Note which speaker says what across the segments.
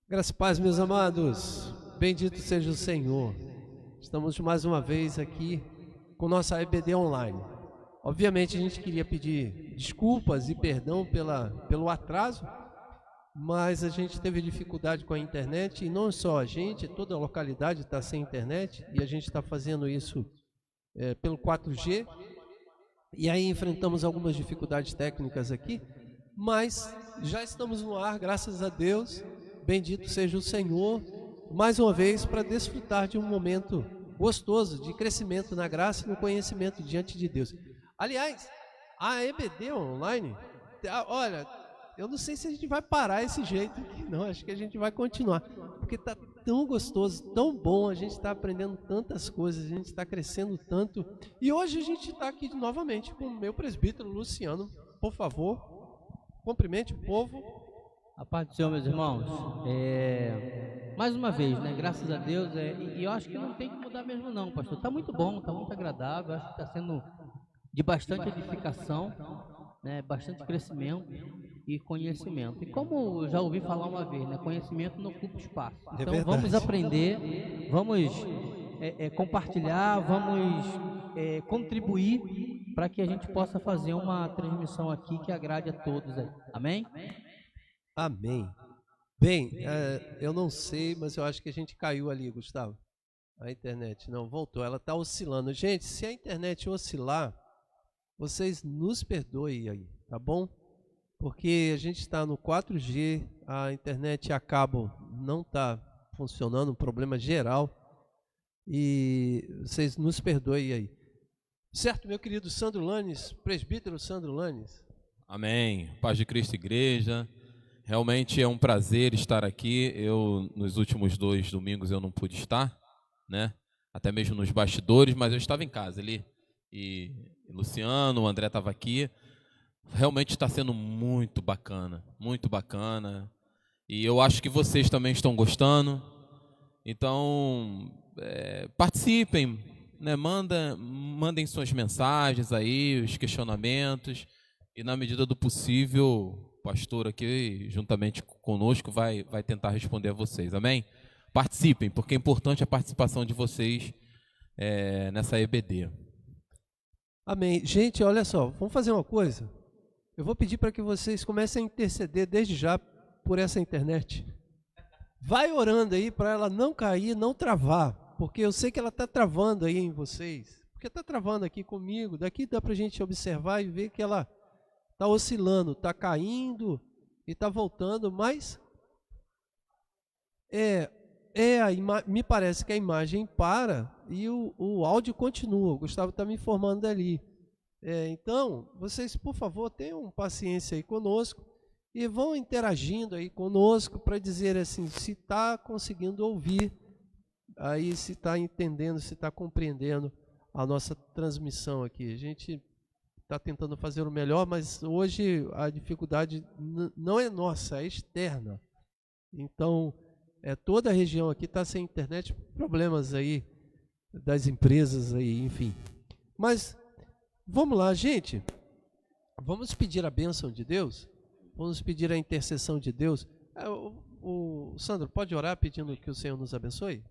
Speaker 1: Graça e paz, meus amados. Bendito seja o Senhor. Estamos mais uma vez aqui com nossa EBD online. Obviamente a gente queria pedir desculpas e perdão pelo atraso, mas a gente teve dificuldade com a internet e não só a gente, toda a localidade está sem internet e a gente está fazendo isso pelo 4G. E aí enfrentamos algumas dificuldades técnicas aqui, mas já estamos no ar, graças a Deus. Bendito seja o Senhor, mais uma vez, para desfrutar de um momento gostoso de crescimento na graça e no conhecimento diante de Deus. Aliás, a EBD online, olha, eu não sei se a gente vai parar esse jeito aqui, não. Acho que a gente vai continuar, porque está tão gostoso, tão bom. A gente está aprendendo tantas coisas, a gente está crescendo tanto. E hoje a gente está aqui novamente com o meu presbítero Luciano. Por favor, cumprimente o povo.
Speaker 2: A paz do Senhor, meus irmãos. Mais uma vez, né? Graças a Deus. E eu acho que não tem que mudar mesmo, não, pastor. Está muito bom, está muito agradável. Acho que está sendo de bastante edificação, né? Bastante crescimento e conhecimento. E como eu já ouvi falar uma vez, né? Conhecimento não ocupa espaço. Então vamos aprender, vamos compartilhar, vamos contribuir para que a gente possa fazer uma transmissão aqui que agrade a todos aí. Amém?
Speaker 1: Amém. Bem, eu não sei, mas eu acho que a gente caiu ali, Gustavo. A internet não voltou, ela está oscilando. Gente, se a internet oscilar, vocês nos perdoem aí, tá bom? Porque a gente está no 4G, a internet a cabo não está funcionando, um problema geral. E vocês nos perdoem aí. Certo, meu querido Sandro Lanes, presbítero Sandro Lanes?
Speaker 3: Amém. Paz de Cristo, igreja. Realmente é um prazer estar aqui. Nos últimos 2 domingos, eu não pude estar, né? Até mesmo nos bastidores, mas eu estava em casa ali. E Luciano, o André estava aqui. Realmente está sendo muito bacana, muito bacana. E eu acho que vocês também estão gostando. Então, participem, né? Mandem suas mensagens aí, os questionamentos. E na medida do possível, o pastor aqui, juntamente conosco, vai tentar responder a vocês. Amém? Participem, porque é importante a participação de vocês nessa EBD.
Speaker 1: Amém. Gente, olha só, vamos fazer uma coisa. Eu vou pedir para que vocês comecem a interceder desde já por essa internet. Vai orando aí para ela não cair, não travar, porque eu sei que ela está travando aí em vocês. Porque está travando aqui comigo. Daqui dá para a gente observar e ver que ela está oscilando, está caindo e está voltando, mas me parece que a imagem para e o áudio continua. O Gustavo está me informando ali. Então, vocês, por favor, tenham paciência aí conosco e vão interagindo aí conosco para dizer assim, se está conseguindo ouvir, aí se está entendendo, se está compreendendo a nossa transmissão aqui. A gente está tentando fazer o melhor, mas hoje a dificuldade não é nossa, é externa. Então, toda a região aqui está sem internet, problemas aí das empresas aí, enfim. Mas vamos lá, gente. Vamos pedir a bênção de Deus. Vamos pedir a intercessão de Deus. O Sandro, pode orar pedindo que o Senhor nos abençoe?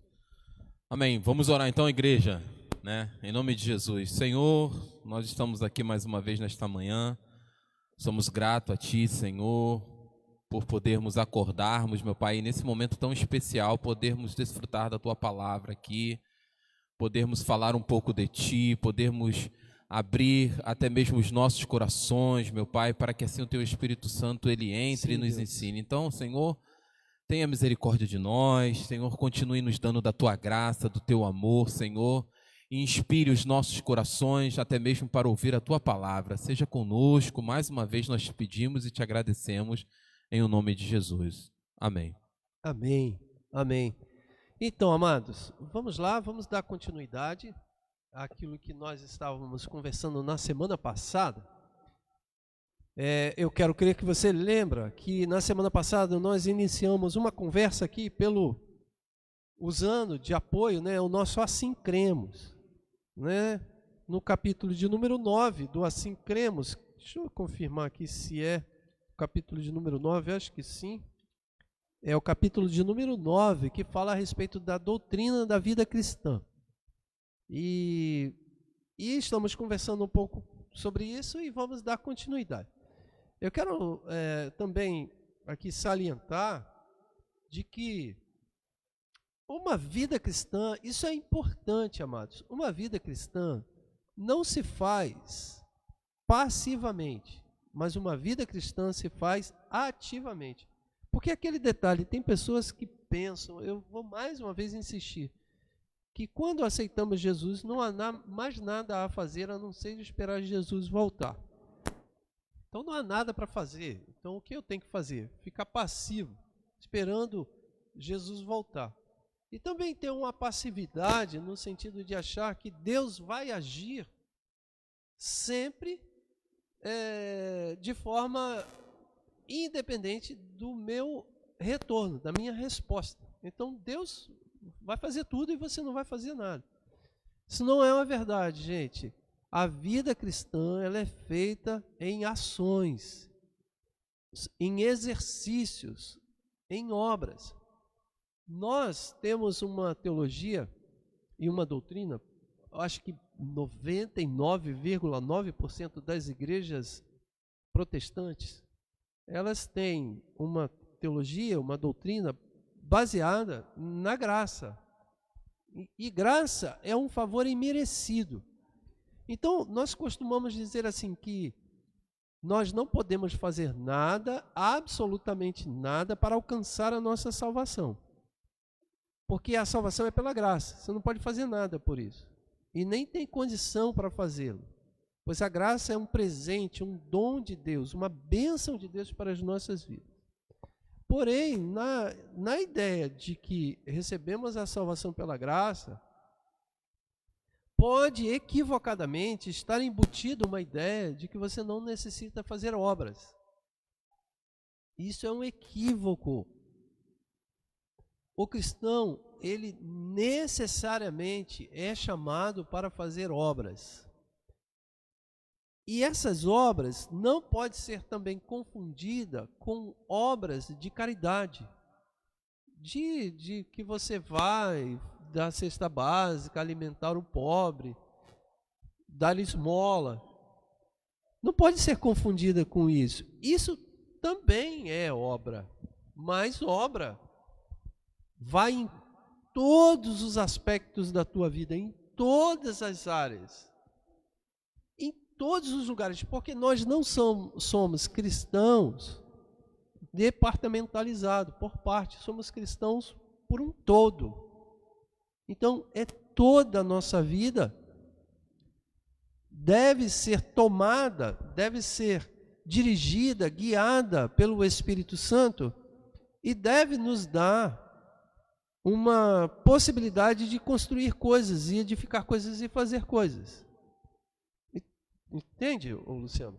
Speaker 3: Amém. Vamos orar então, igreja, né? Em nome de Jesus. Senhor, nós estamos aqui mais uma vez nesta manhã. Somos gratos a Ti, Senhor, por podermos acordarmos, meu Pai, e nesse momento tão especial, podermos desfrutar da Tua palavra aqui, podermos falar um pouco de Ti, podermos abrir até mesmo os nossos corações, meu Pai, para que assim o Teu Espírito Santo, Ele entre e nos ensine. Então, Senhor, tenha misericórdia de nós, Senhor, continue nos dando da Tua graça, do Teu amor, Senhor, e inspire os nossos corações até mesmo para ouvir a Tua palavra. Seja conosco, mais uma vez nós te pedimos e te agradecemos em o nome de Jesus. Amém.
Speaker 1: Amém, amém. Então, amados, vamos lá, vamos dar continuidade àquilo que nós estávamos conversando na semana passada. Eu quero crer que você lembra que na semana passada nós iniciamos uma conversa aqui usando de apoio, né, o nosso Assim Cremos, né, no capítulo de número 9 do Assim Cremos. Deixa eu confirmar aqui se é o capítulo de número 9, acho que sim. É o capítulo de número 9, que fala a respeito da doutrina da vida cristã. E estamos conversando um pouco sobre isso e vamos dar continuidade. Eu quero também aqui salientar de que uma vida cristã, isso é importante, amados, uma vida cristã não se faz passivamente, mas uma vida cristã se faz ativamente. Porque aquele detalhe, tem pessoas que pensam, eu vou mais uma vez insistir, que quando aceitamos Jesus não há mais nada a fazer a não ser esperar Jesus voltar. Então não há nada para fazer. Então o que eu tenho que fazer? Ficar passivo, esperando Jesus voltar. E também tem uma passividade no sentido de achar que Deus vai agir sempre de forma independente do meu retorno, da minha resposta. Então Deus vai fazer tudo e você não vai fazer nada. Isso não é uma verdade, gente. A vida cristã, ela é feita em ações, em exercícios, em obras. Nós temos uma teologia e uma doutrina, acho que 99,9% das igrejas protestantes, elas têm uma teologia, uma doutrina baseada na graça. E graça é um favor imerecido. Então, nós costumamos dizer assim que nós não podemos fazer nada, absolutamente nada, para alcançar a nossa salvação. Porque a salvação é pela graça, você não pode fazer nada por isso. E nem tem condição para fazê-lo. Pois a graça é um presente, um dom de Deus, uma bênção de Deus para as nossas vidas. Porém, na ideia de que recebemos a salvação pela graça, pode equivocadamente estar embutida uma ideia de que você não necessita fazer obras. Isso é um equívoco. O cristão, ele necessariamente é chamado para fazer obras. E essas obras não podem ser também confundidas com obras de caridade. De que você vai dar cesta básica, alimentar o pobre, dar esmola. Não pode ser confundida com isso. Isso também é obra, mas obra vai em todos os aspectos da tua vida, em todas as áreas, em todos os lugares, porque nós não somos cristãos departamentalizados, por parte, somos cristãos por um todo. Então, toda a nossa vida deve ser tomada, deve ser dirigida, guiada pelo Espírito Santo e deve nos dar uma possibilidade de construir coisas e edificar coisas e fazer coisas. Entende, Luciano?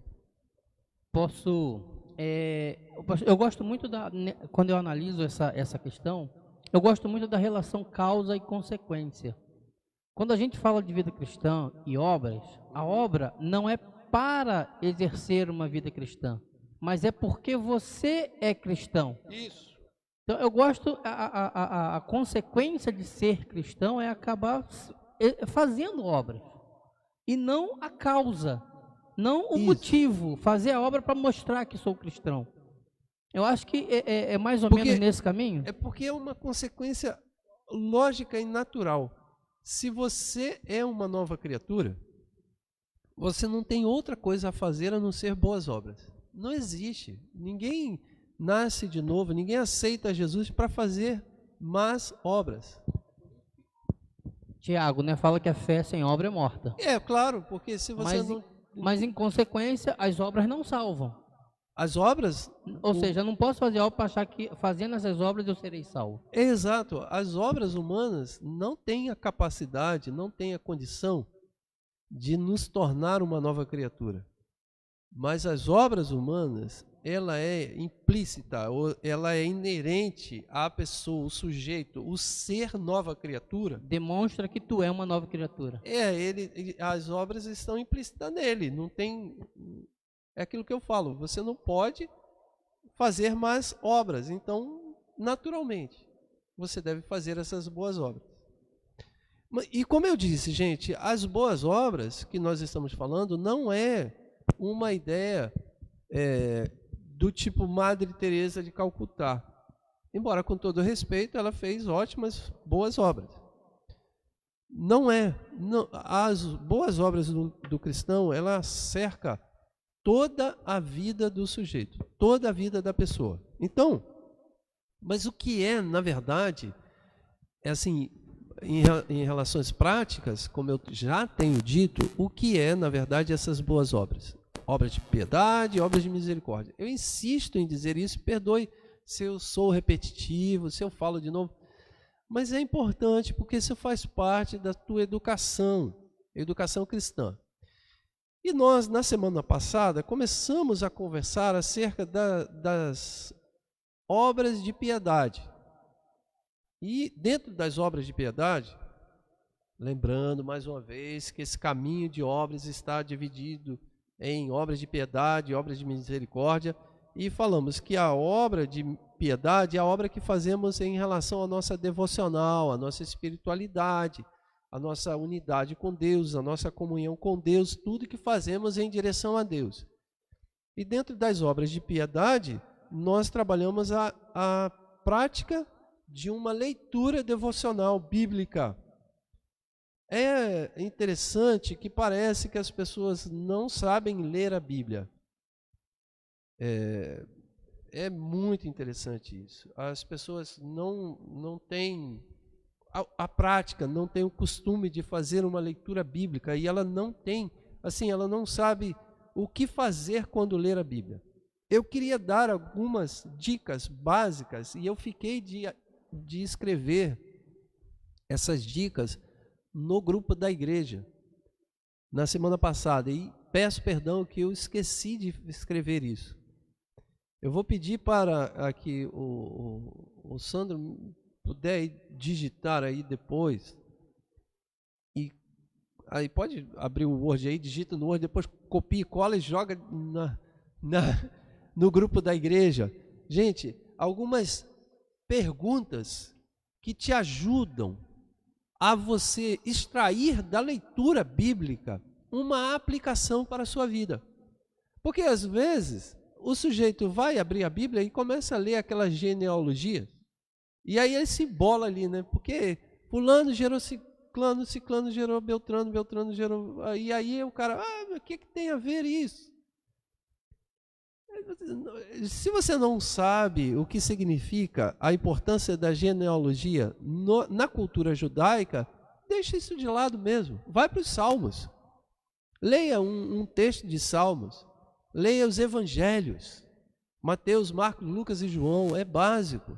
Speaker 2: Eu gosto muito quando eu analiso essa questão, eu gosto muito da relação causa e consequência. Quando a gente fala de vida cristã e obras, a obra não é para exercer uma vida cristã, mas é porque você é cristão.
Speaker 1: Isso.
Speaker 2: Então eu gosto, a consequência de ser cristão é acabar fazendo obras, e não a causa, não o motivo, fazer a obra para mostrar que sou cristão. Eu acho que é mais ou menos nesse caminho.
Speaker 1: É porque é uma consequência lógica e natural. Se você é uma nova criatura, você não tem outra coisa a fazer a não ser boas obras. Não existe. Ninguém nasce de novo, ninguém aceita Jesus para fazer más obras.
Speaker 2: Tiago, né, fala que a fé sem obra é morta.
Speaker 1: Claro, porque se você
Speaker 2: Mas em consequência, as obras não salvam.
Speaker 1: As obras...
Speaker 2: Ou seja, eu não posso fazer obra para achar que fazendo essas obras eu serei salvo.
Speaker 1: Exato. As obras humanas não têm a capacidade, não têm a condição de nos tornar uma nova criatura. Mas as obras humanas, ela é implícita, ela é inerente à pessoa, o sujeito, o ser nova criatura.
Speaker 2: Demonstra que tu é uma nova criatura.
Speaker 1: As obras estão implícitas nele, não tem... É aquilo que eu falo, você não pode fazer mais obras, então naturalmente, você deve fazer essas boas obras. E como eu disse, gente, as boas obras que nós estamos falando não é uma ideia do tipo Madre Teresa de Calcutá. Embora, com todo respeito, ela fez ótimas, boas obras. Não é. Não, as boas obras do cristão, ela cerca toda a vida do sujeito, toda a vida da pessoa. Então, mas o que é, na verdade, é assim, em relações práticas, como eu já tenho dito, o que é, na verdade, essas boas obras? Obras de piedade, obras de misericórdia. Eu insisto em dizer isso, perdoe se eu sou repetitivo, se eu falo de novo, mas é importante porque isso faz parte da tua educação cristã. E nós, na semana passada, começamos a conversar acerca das obras de piedade. E dentro das obras de piedade, lembrando mais uma vez que esse caminho de obras está dividido em obras de piedade e obras de misericórdia, e falamos que a obra de piedade é a obra que fazemos em relação à nossa devocional, à nossa espiritualidade, à nossa unidade com Deus, à nossa comunhão com Deus, tudo que fazemos em direção a Deus. E dentro das obras de piedade, nós trabalhamos a prática de uma leitura devocional bíblica. É interessante que parece que as pessoas não sabem ler a Bíblia. É muito interessante isso. As pessoas não têm a prática, não têm o costume de fazer uma leitura bíblica, e ela não tem, assim, ela não sabe o que fazer quando ler a Bíblia. Eu queria dar algumas dicas básicas, e eu fiquei de escrever essas dicas no grupo da igreja na semana passada, e peço perdão que eu esqueci de escrever isso. Eu vou pedir para que o Sandro puder digitar aí depois, e aí pode abrir o Word aí, digita no Word, depois copia e cola e joga no grupo da igreja. Gente, algumas perguntas que te ajudam a você extrair da leitura bíblica uma aplicação para a sua vida. Porque às vezes o sujeito vai abrir a Bíblia e começa a ler aquela genealogia, e aí ele se embola ali, né? Porque fulano gerou ciclano, ciclano gerou Beltrano, Beltrano gerou... E aí o cara, mas o que tem a ver isso? Se você não sabe o que significa a importância da genealogia na cultura judaica, deixa isso de lado mesmo. Vai para os Salmos. Leia um texto de Salmos. Leia os Evangelhos. Mateus, Marcos, Lucas e João. É básico.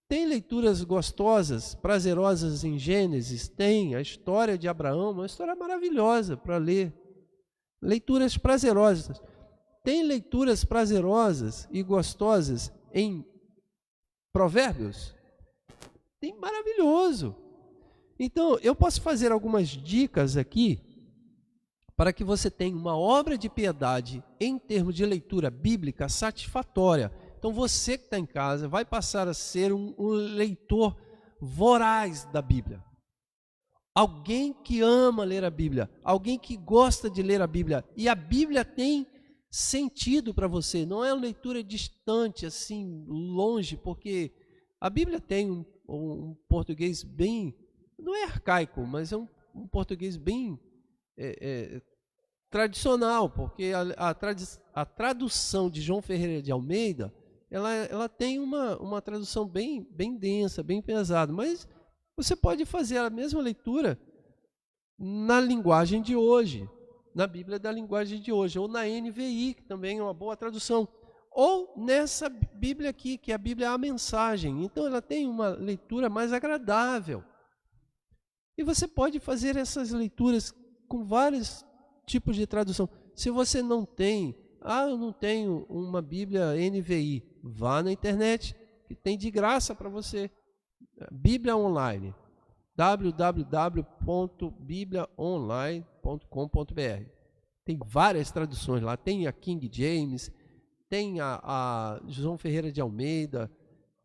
Speaker 1: Tem leituras gostosas, prazerosas em Gênesis. Tem a história de Abraão, uma história maravilhosa para ler. Leituras prazerosas. Tem leituras prazerosas e gostosas em Provérbios? Tem, maravilhoso. Então, eu posso fazer algumas dicas aqui para que você tenha uma obra de piedade em termos de leitura bíblica satisfatória. Então, você que está em casa vai passar a ser um leitor voraz da Bíblia. Alguém que ama ler a Bíblia, alguém que gosta de ler a Bíblia. E a Bíblia tem sentido para você, não é uma leitura distante, assim, longe, porque a Bíblia tem um português bem, não é arcaico, mas é um português bem tradicional, porque a tradução de João Ferreira de Almeida, ela tem uma tradução bem densa, bem pesada, mas você pode fazer a mesma leitura na linguagem de hoje, na Bíblia da linguagem de hoje, ou na NVI, que também é uma boa tradução, ou nessa Bíblia aqui, que é a Bíblia A Mensagem. Então ela tem uma leitura mais agradável. E você pode fazer essas leituras com vários tipos de tradução. Se você não tem, eu não tenho uma Bíblia NVI, vá na internet, que tem de graça para você. Bíblia Online, www.bibliaonline.com.br. Tem várias traduções lá, tem a King James, tem a João Ferreira de Almeida,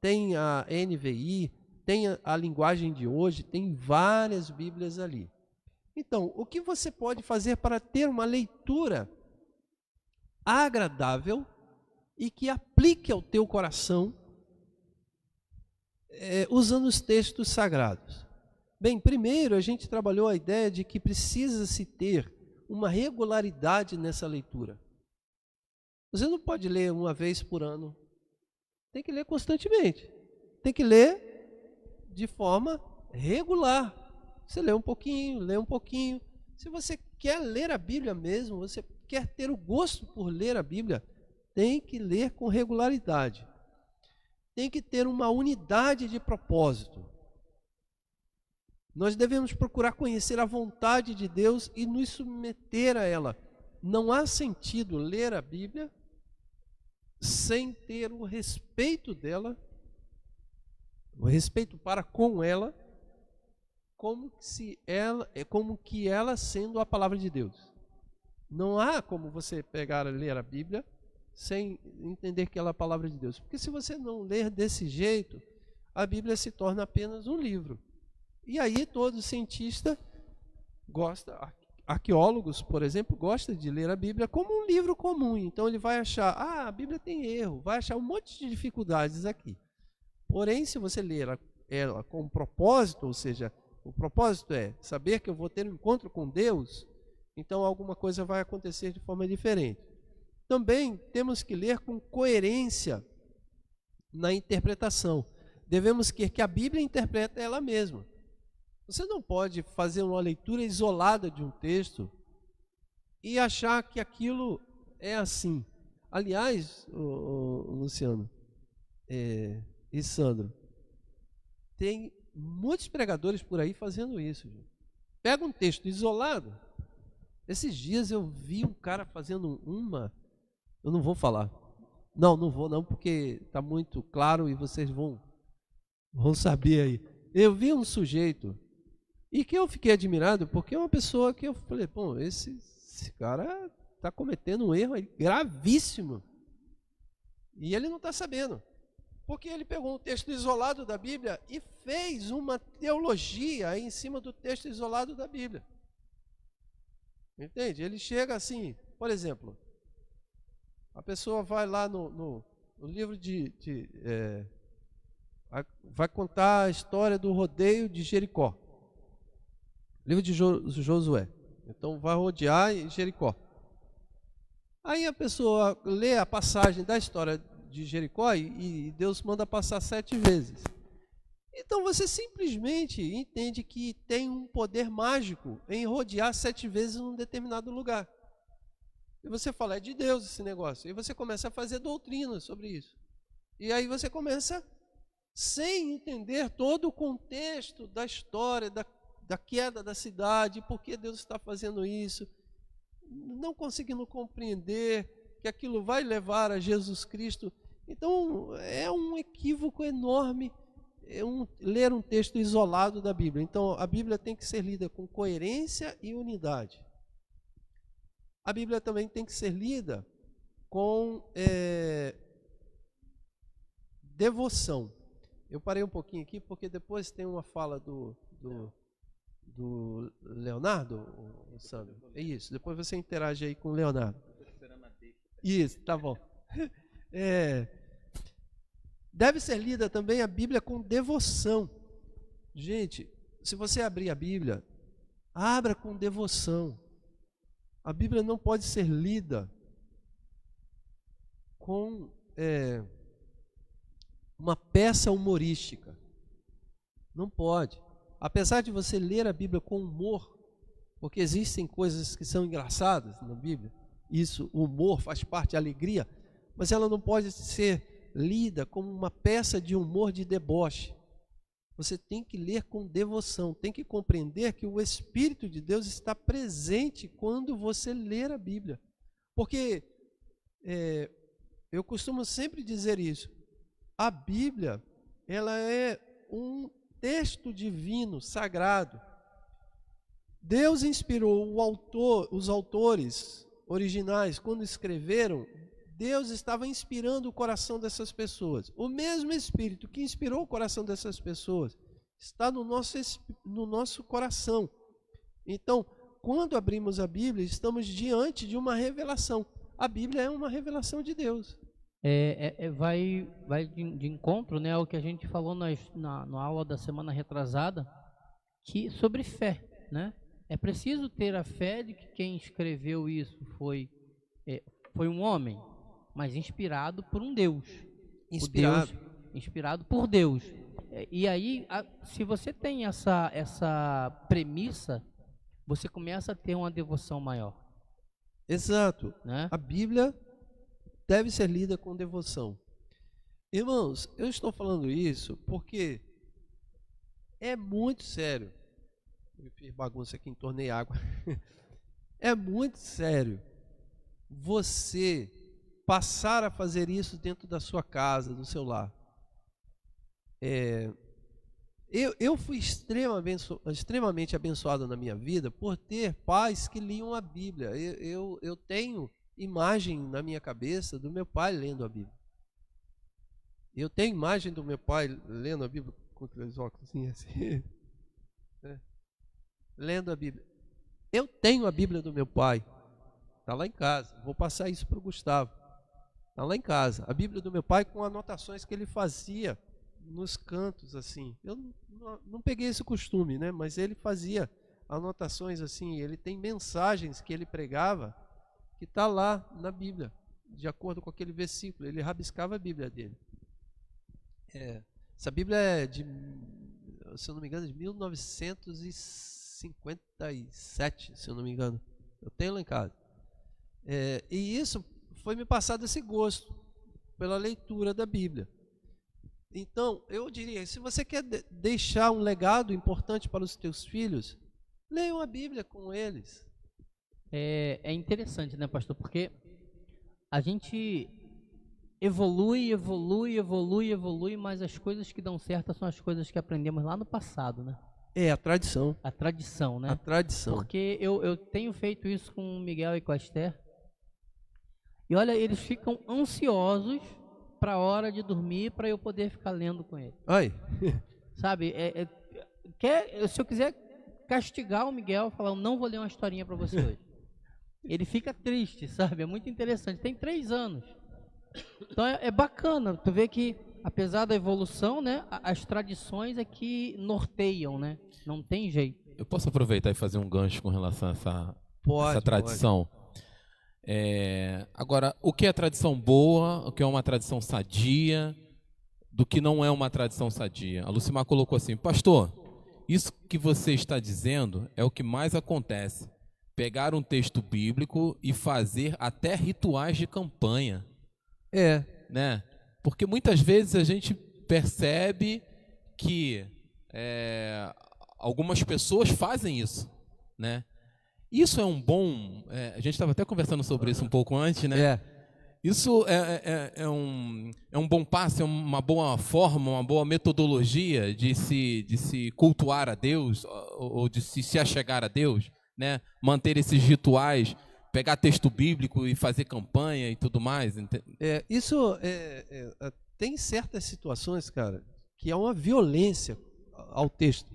Speaker 1: tem a NVI, tem a linguagem de hoje, tem várias Bíblias ali. Então, o que você pode fazer para ter uma leitura agradável e que aplique ao teu coração, usando os textos sagrados? Bem, primeiro a gente trabalhou a ideia de que precisa-se ter uma regularidade nessa leitura. Você não pode ler uma vez por ano, tem que ler constantemente, tem que ler de forma regular. Você lê um pouquinho. Se você quer ler a Bíblia mesmo, você quer ter o gosto por ler a Bíblia, tem que ler com regularidade. Tem que ter uma unidade de propósito. Nós devemos procurar conhecer a vontade de Deus e nos submeter a ela. Não há sentido ler a Bíblia sem ter o respeito dela, o respeito para com ela, como que ela sendo a palavra de Deus. Não há como você pegar e ler a Bíblia sem entender que ela é a palavra de Deus. Porque se você não ler desse jeito, a Bíblia se torna apenas um livro. E aí todo cientista gosta, arqueólogos, por exemplo, gosta de ler a Bíblia como um livro comum. Então ele vai achar, a Bíblia tem erro, vai achar um monte de dificuldades aqui. Porém, se você ler ela com propósito, ou seja, o propósito é saber que eu vou ter um encontro com Deus, então alguma coisa vai acontecer de forma diferente. Também temos que ler com coerência na interpretação. Devemos querer que a Bíblia interprete ela mesma. Você não pode fazer uma leitura isolada de um texto e achar que aquilo é assim. Aliás, Luciano e Sandro, tem muitos pregadores por aí fazendo isso. Gente. Pega um texto isolado. Esses dias eu vi um cara fazendo eu não vou falar. Não vou não, porque está muito claro e vocês vão saber aí. Eu vi um sujeito e que eu fiquei admirado, porque é uma pessoa que eu falei, pô, esse cara está cometendo um erro aí gravíssimo. E ele não está sabendo. Porque ele pegou um texto isolado da Bíblia e fez uma teologia em cima do texto isolado da Bíblia. Entende? Ele chega assim, por exemplo, a pessoa vai lá no livro vai contar a história do rodeio de Jericó. Livro de Josué. Então vai rodear Jericó. Aí a pessoa lê a passagem da história de Jericó e Deus manda passar 7 vezes. Então você simplesmente entende que tem um poder mágico em rodear 7 vezes num determinado lugar. E você fala, é de Deus esse negócio. E você começa a fazer doutrina sobre isso. E aí você começa, sem entender todo o contexto da história, da queda da cidade, por que Deus está fazendo isso, não conseguindo compreender que aquilo vai levar a Jesus Cristo. Então é um equívoco enorme ler um texto isolado da Bíblia. Então a Bíblia tem que ser lida com coerência e unidade. A Bíblia também tem que ser lida com devoção. Eu parei um pouquinho aqui porque depois tem uma fala do Leonardo, Sandro. É isso, depois você interage aí com o Leonardo. Isso, tá bom. Deve ser lida também a Bíblia com devoção. Gente, se você abrir a Bíblia, abra com devoção. A Bíblia não pode ser lida com uma peça humorística. Não pode. Apesar de você ler a Bíblia com humor, porque existem coisas que são engraçadas na Bíblia, isso, o humor faz parte, a alegria, mas ela não pode ser lida como uma peça de humor de deboche. Você tem que ler com devoção, tem que compreender que o Espírito de Deus está presente quando você ler a Bíblia. Porque eu costumo sempre dizer isso, a Bíblia, ela é um texto divino, sagrado. Deus inspirou os autores originais, quando escreveram, Deus estava inspirando o coração dessas pessoas. O mesmo Espírito que inspirou o coração dessas pessoas está no nosso coração. Então, quando abrimos a Bíblia, estamos diante de uma revelação. A Bíblia é uma revelação de Deus.
Speaker 2: Vai de encontro, né, ao que a gente falou na aula da semana retrasada, sobre fé, né? É preciso ter a fé de que quem escreveu isso foi um homem, mas inspirado por um Deus. Inspirado por Deus. E aí, se você tem essa premissa, você começa a ter uma devoção maior.
Speaker 1: Exato.
Speaker 2: Né?
Speaker 1: A Bíblia deve ser lida com devoção. Irmãos, eu estou falando isso porque é muito sério. Eu fiz bagunça aqui, entornei água. É muito sério você passar a fazer isso dentro da sua casa, do seu lar. Eu fui extremamente abençoado na minha vida por ter pais que liam a Bíblia. Eu tenho imagem na minha cabeça do meu pai lendo a Bíblia. Eu tenho imagem do meu pai lendo a Bíblia com aqueles óculos assim, lendo a Bíblia. Eu tenho a Bíblia do meu pai, está lá em casa. Vou passar isso para o Gustavo. Está lá em casa. A Bíblia do meu pai com anotações que ele fazia nos cantos assim. Eu não peguei esse costume, né? Mas ele fazia anotações assim. Ele tem mensagens que ele pregava que está lá na Bíblia, de acordo com aquele versículo. Ele rabiscava a Bíblia dele. Essa Bíblia é de, se eu não me engano, de 1957, se eu não me engano. Eu tenho lá em casa. E isso foi me passado esse gosto pela leitura da Bíblia. Então, eu diria, se você quer deixar um legado importante para os teus filhos, leiam a Bíblia com eles.
Speaker 2: É interessante, né, pastor? Porque a gente evolui, mas as coisas que dão certo são as coisas que aprendemos lá no passado, né?
Speaker 1: A tradição.
Speaker 2: A tradição, né?
Speaker 1: A tradição.
Speaker 2: Porque eu tenho feito isso com o Miguel e com a Esther. E olha, eles ficam ansiosos para a hora de dormir, para eu poder ficar lendo com ele.
Speaker 1: Ai.
Speaker 2: Sabe, se eu quiser castigar o Miguel, falar, eu não vou ler uma historinha para você hoje. Ele fica triste, sabe? É muito interessante. Tem 3 anos. Então é bacana. Tu vê que, apesar da evolução, né, as tradições é que norteiam, né? Não tem jeito.
Speaker 3: Eu posso aproveitar e fazer um gancho com relação a essa tradição? Pode. Agora, o que é tradição boa, o que é uma tradição sadia, do que não é uma tradição sadia? A Lucimar colocou assim: pastor, isso que você está dizendo é o que mais acontece. Pegar um texto bíblico e fazer até rituais de campanha. Né? Porque muitas vezes a gente percebe que algumas pessoas fazem isso, né? Isso é um bom... a gente estava até conversando sobre isso um pouco antes, né? Isso é um bom passo, é uma boa forma, uma boa metodologia de se cultuar a Deus, ou de se achegar a Deus, né? Manter esses rituais, pegar texto bíblico e fazer campanha e tudo mais.
Speaker 1: Tem certas situações, cara, que é uma violência ao texto.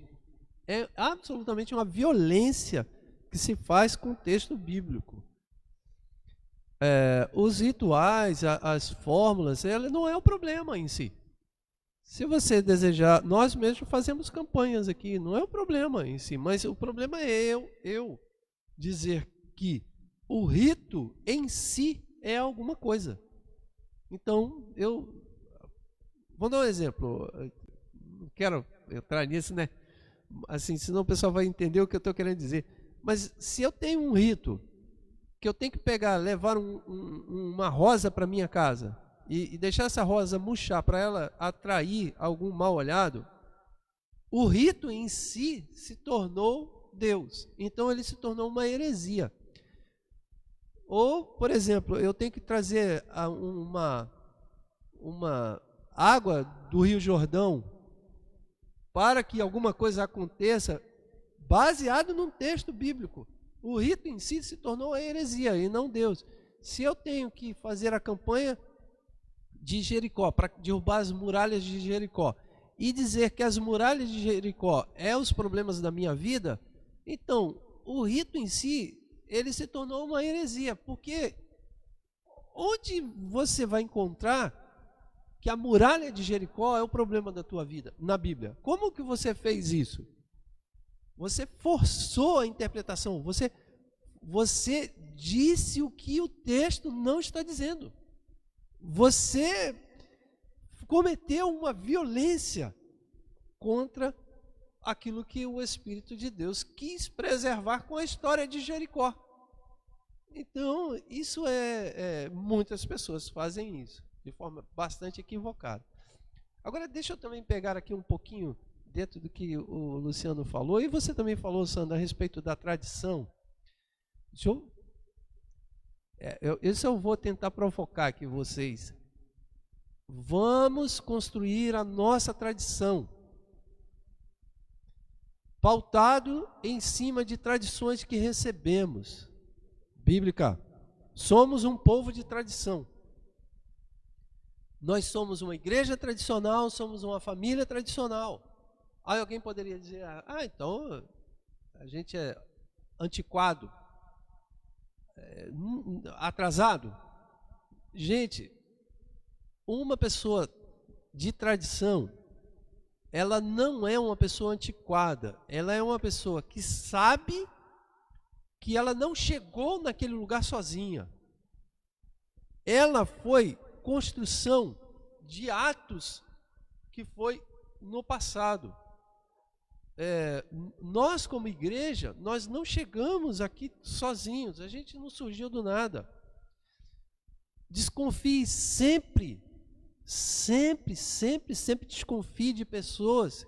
Speaker 1: É absolutamente uma violência que se faz com o texto bíblico. Os rituais, as fórmulas, ela não é o problema em si. Se você desejar, nós mesmos fazemos campanhas aqui, não é o problema em si, mas o problema é eu dizer que o rito em si é alguma coisa. Então, vou dar um exemplo, não quero entrar nisso, né? Assim, senão o pessoal vai entender o que eu estou querendo dizer. Mas se eu tenho um rito, que eu tenho que levar uma rosa para minha casa, e deixar essa rosa murchar para ela atrair algum mal-olhado, o rito em si se tornou Deus. Então ele se tornou uma heresia. Ou, por exemplo, eu tenho que trazer uma água do Rio Jordão para que alguma coisa aconteça, baseado num texto bíblico. O rito em si se tornou a heresia e não Deus. se eu tenho que fazer a campanha de Jericó, para derrubar as muralhas de Jericó, e dizer que as muralhas de Jericó é os problemas da minha vida, então o rito em si, ele se tornou uma heresia, porque onde você vai encontrar que a muralha de Jericó é o problema da tua vida na Bíblia? Como que você fez isso? Você forçou a interpretação, você disse o que o texto não está dizendo. Você cometeu uma violência contra aquilo que o Espírito de Deus quis preservar com a história de Jericó. Então, isso muitas pessoas fazem isso de forma bastante equivocada. Agora, deixa eu também pegar aqui um pouquinho dentro do que o Luciano falou, e você também falou, Sandra, a respeito da tradição. Isso eu vou tentar provocar aqui vocês. Vamos construir a nossa tradição, pautado em cima de tradições que recebemos. Bíblica. Somos um povo de tradição. Nós somos uma igreja tradicional, somos uma família tradicional. Aí alguém poderia dizer, então a gente é antiquado, atrasado. Gente, uma pessoa de tradição, ela não é uma pessoa antiquada, ela é uma pessoa que sabe que ela não chegou naquele lugar sozinha. Ela foi construção de atos que foi no passado. Nós como igreja, nós não chegamos aqui sozinhos, a gente não surgiu do nada. Desconfie sempre desconfie de pessoas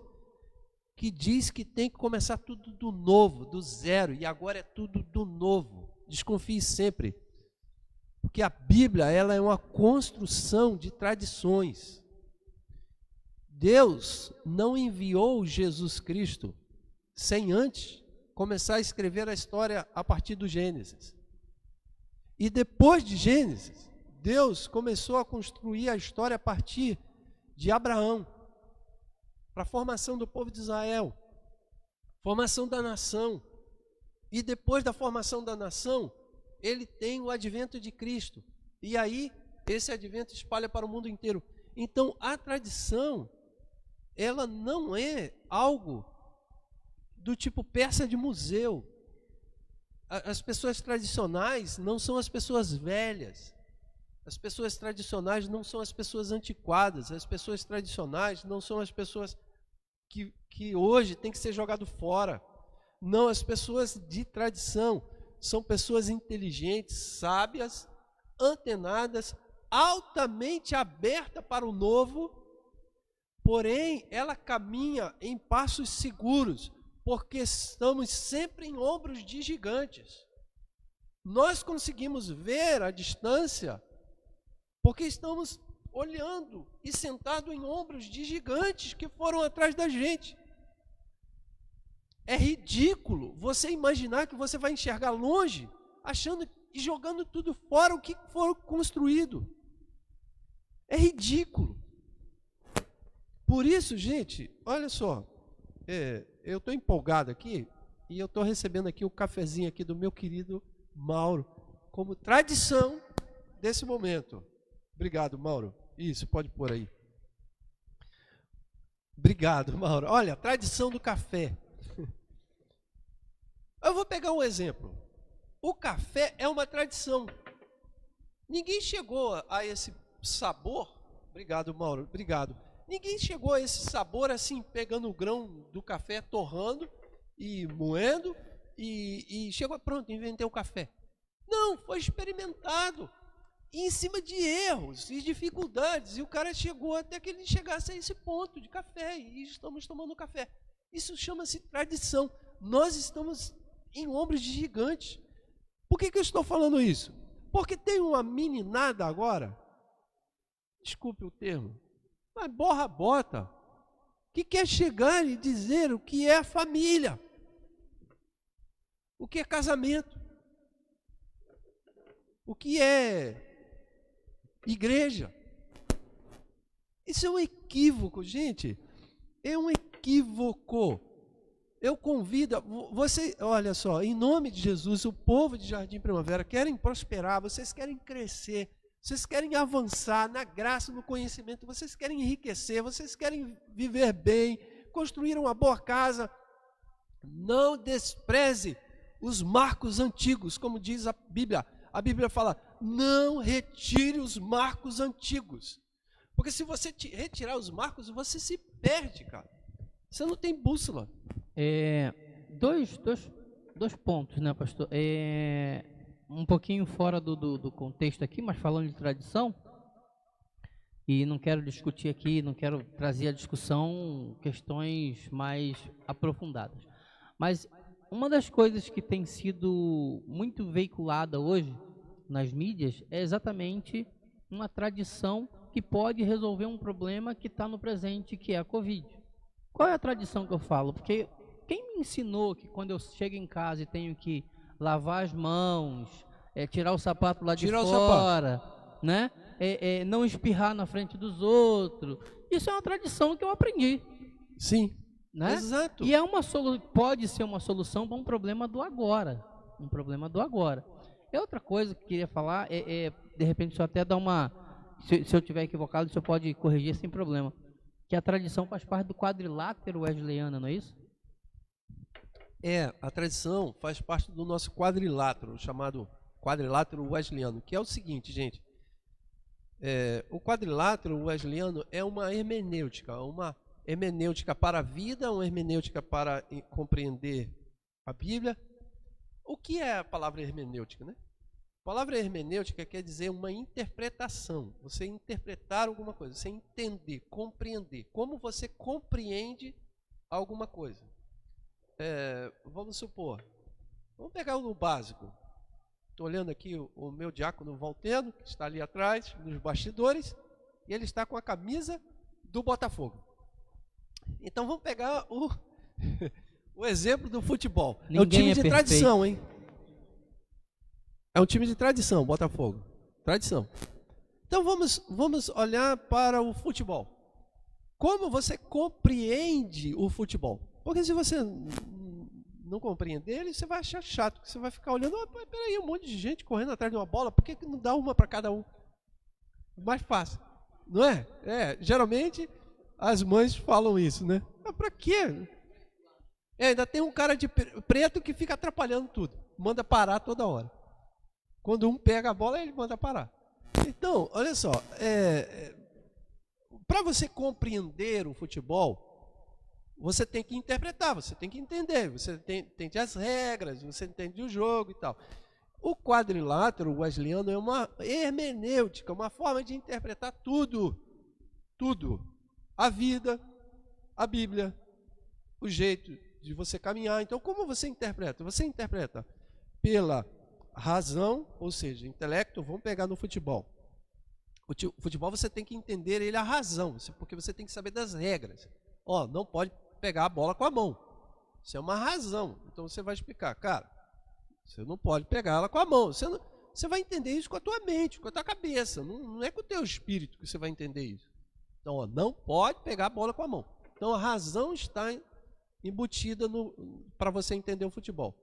Speaker 1: que diz que tem que começar tudo do novo, do zero, e agora é tudo do novo. Desconfie sempre, porque a Bíblia, ela é uma construção de tradições. Deus não enviou Jesus Cristo sem antes começar a escrever a história a partir do Gênesis. E depois de Gênesis, Deus começou a construir a história a partir de Abraão, para a formação do povo de Israel, formação da nação. E depois da formação da nação, ele tem o advento de Cristo. E aí, esse advento espalha para o mundo inteiro. Então, a tradição, ela não é algo do tipo peça de museu. As pessoas tradicionais não são as pessoas velhas. As pessoas tradicionais não são as pessoas antiquadas. As pessoas tradicionais não são as pessoas que hoje tem que ser jogado fora. Não, as pessoas de tradição são pessoas inteligentes, sábias, antenadas, altamente abertas para o novo, porém ela caminha em passos seguros, porque estamos sempre em ombros de gigantes. Nós conseguimos ver a distância porque estamos olhando e sentados em ombros de gigantes que foram atrás da gente. É ridículo você imaginar que você vai enxergar longe, achando e jogando tudo fora o que for construído. É ridículo. Por isso, gente, olha só, eu estou empolgado aqui e eu estou recebendo aqui o cafezinho aqui do meu querido Mauro, como tradição desse momento. Obrigado, Mauro. Isso, pode pôr aí. Obrigado, Mauro. Olha, tradição do café. Eu vou pegar um exemplo. O café é uma tradição. Ninguém chegou a esse sabor. Obrigado, Mauro. Obrigado. Ninguém chegou a esse sabor assim, pegando o grão do café, torrando e moendo e chegou, pronto, inventei o café. Não, foi experimentado em cima de erros e dificuldades, e o cara chegou até que ele chegasse a esse ponto de café, e estamos tomando café. Isso chama-se tradição. Nós estamos em ombros de gigantes. Por que eu estou falando isso? Porque tem uma meninada agora, desculpe o termo, mas borra bota, que quer chegar e dizer o que é a família, o que é casamento. o que é igreja. Isso é um equívoco, gente. É um equívoco. Eu convido você, olha só, em nome de Jesus, o povo de Jardim Primavera querem prosperar, vocês querem crescer, vocês querem avançar na graça, no conhecimento, vocês querem enriquecer, vocês querem viver bem, construir uma boa casa. Não despreze os marcos antigos, como diz a Bíblia. A Bíblia fala, não retire os marcos antigos. Porque se você retirar os marcos, você se perde, cara. Você não tem bússola.
Speaker 2: Dois pontos, né, pastor? Um pouquinho fora do contexto aqui, mas falando de tradição, e não quero discutir aqui, não quero trazer à discussão questões mais aprofundadas. Mas uma das coisas que tem sido muito veiculada hoje nas mídias é exatamente uma tradição que pode resolver um problema que está no presente, que é a Covid. Qual é a tradição que eu falo? Porque quem me ensinou que quando eu chego em casa e tenho que lavar as mãos, tirar o sapato lá de fora, né? Não espirrar na frente dos outros, isso é uma tradição que eu aprendi.
Speaker 1: Sim,
Speaker 2: né?
Speaker 1: Exato.
Speaker 2: E pode ser uma solução para um problema do agora. Um problema do agora. Outra coisa que eu queria falar de repente, se eu até dar uma... Se eu estiver equivocado, o senhor pode corrigir sem problema. Que a tradição faz parte do quadrilátero wesleyano, não é isso?
Speaker 1: A tradição faz parte do nosso quadrilátero, chamado quadrilátero wesleyano, que é o seguinte, gente. O quadrilátero wesleyano é uma hermenêutica para a vida, uma hermenêutica para compreender a Bíblia. O que é a palavra hermenêutica, né? A palavra hermenêutica quer dizer uma interpretação, você interpretar alguma coisa, você entender, compreender, como você compreende alguma coisa. Vamos supor, vamos pegar o básico. Estou olhando aqui o meu diácono Valteno, que está ali atrás, nos bastidores, e ele está com a camisa do Botafogo. Então vamos pegar o exemplo do futebol. É um time de tradição, hein? É um time de tradição, Botafogo. Tradição. Então vamos olhar para o futebol. Como você compreende o futebol? Porque se você não compreender ele, você vai achar chato, você vai ficar olhando, peraí, um monte de gente correndo atrás de uma bola, por que não dá uma para cada um? Mais fácil, não é? Geralmente as mães falam isso, né? Mas para quê? Ainda tem um cara de preto que fica atrapalhando tudo, manda parar toda hora. Quando um pega a bola, ele manda parar. Então, olha só, para você compreender o futebol, você tem que interpretar, você tem que entender, você entende as regras, você entende o jogo e tal. O quadrilátero wesleyano é uma hermenêutica, uma forma de interpretar tudo. A vida, a Bíblia, o jeito de você caminhar. Então, como você interpreta? Você interpreta pela razão, ou seja, intelecto. Vamos pegar no futebol. O futebol você tem que entender ele a razão, porque você tem que saber das regras. Não pode pegar a bola com a mão. Isso é uma razão. Então você vai explicar, cara, você não pode pegar ela com a mão. Você vai entender isso com a tua mente, com a tua cabeça. Não é com o teu espírito que você vai entender isso. Então, não pode pegar a bola com a mão. Então a razão está embutida para você entender o futebol.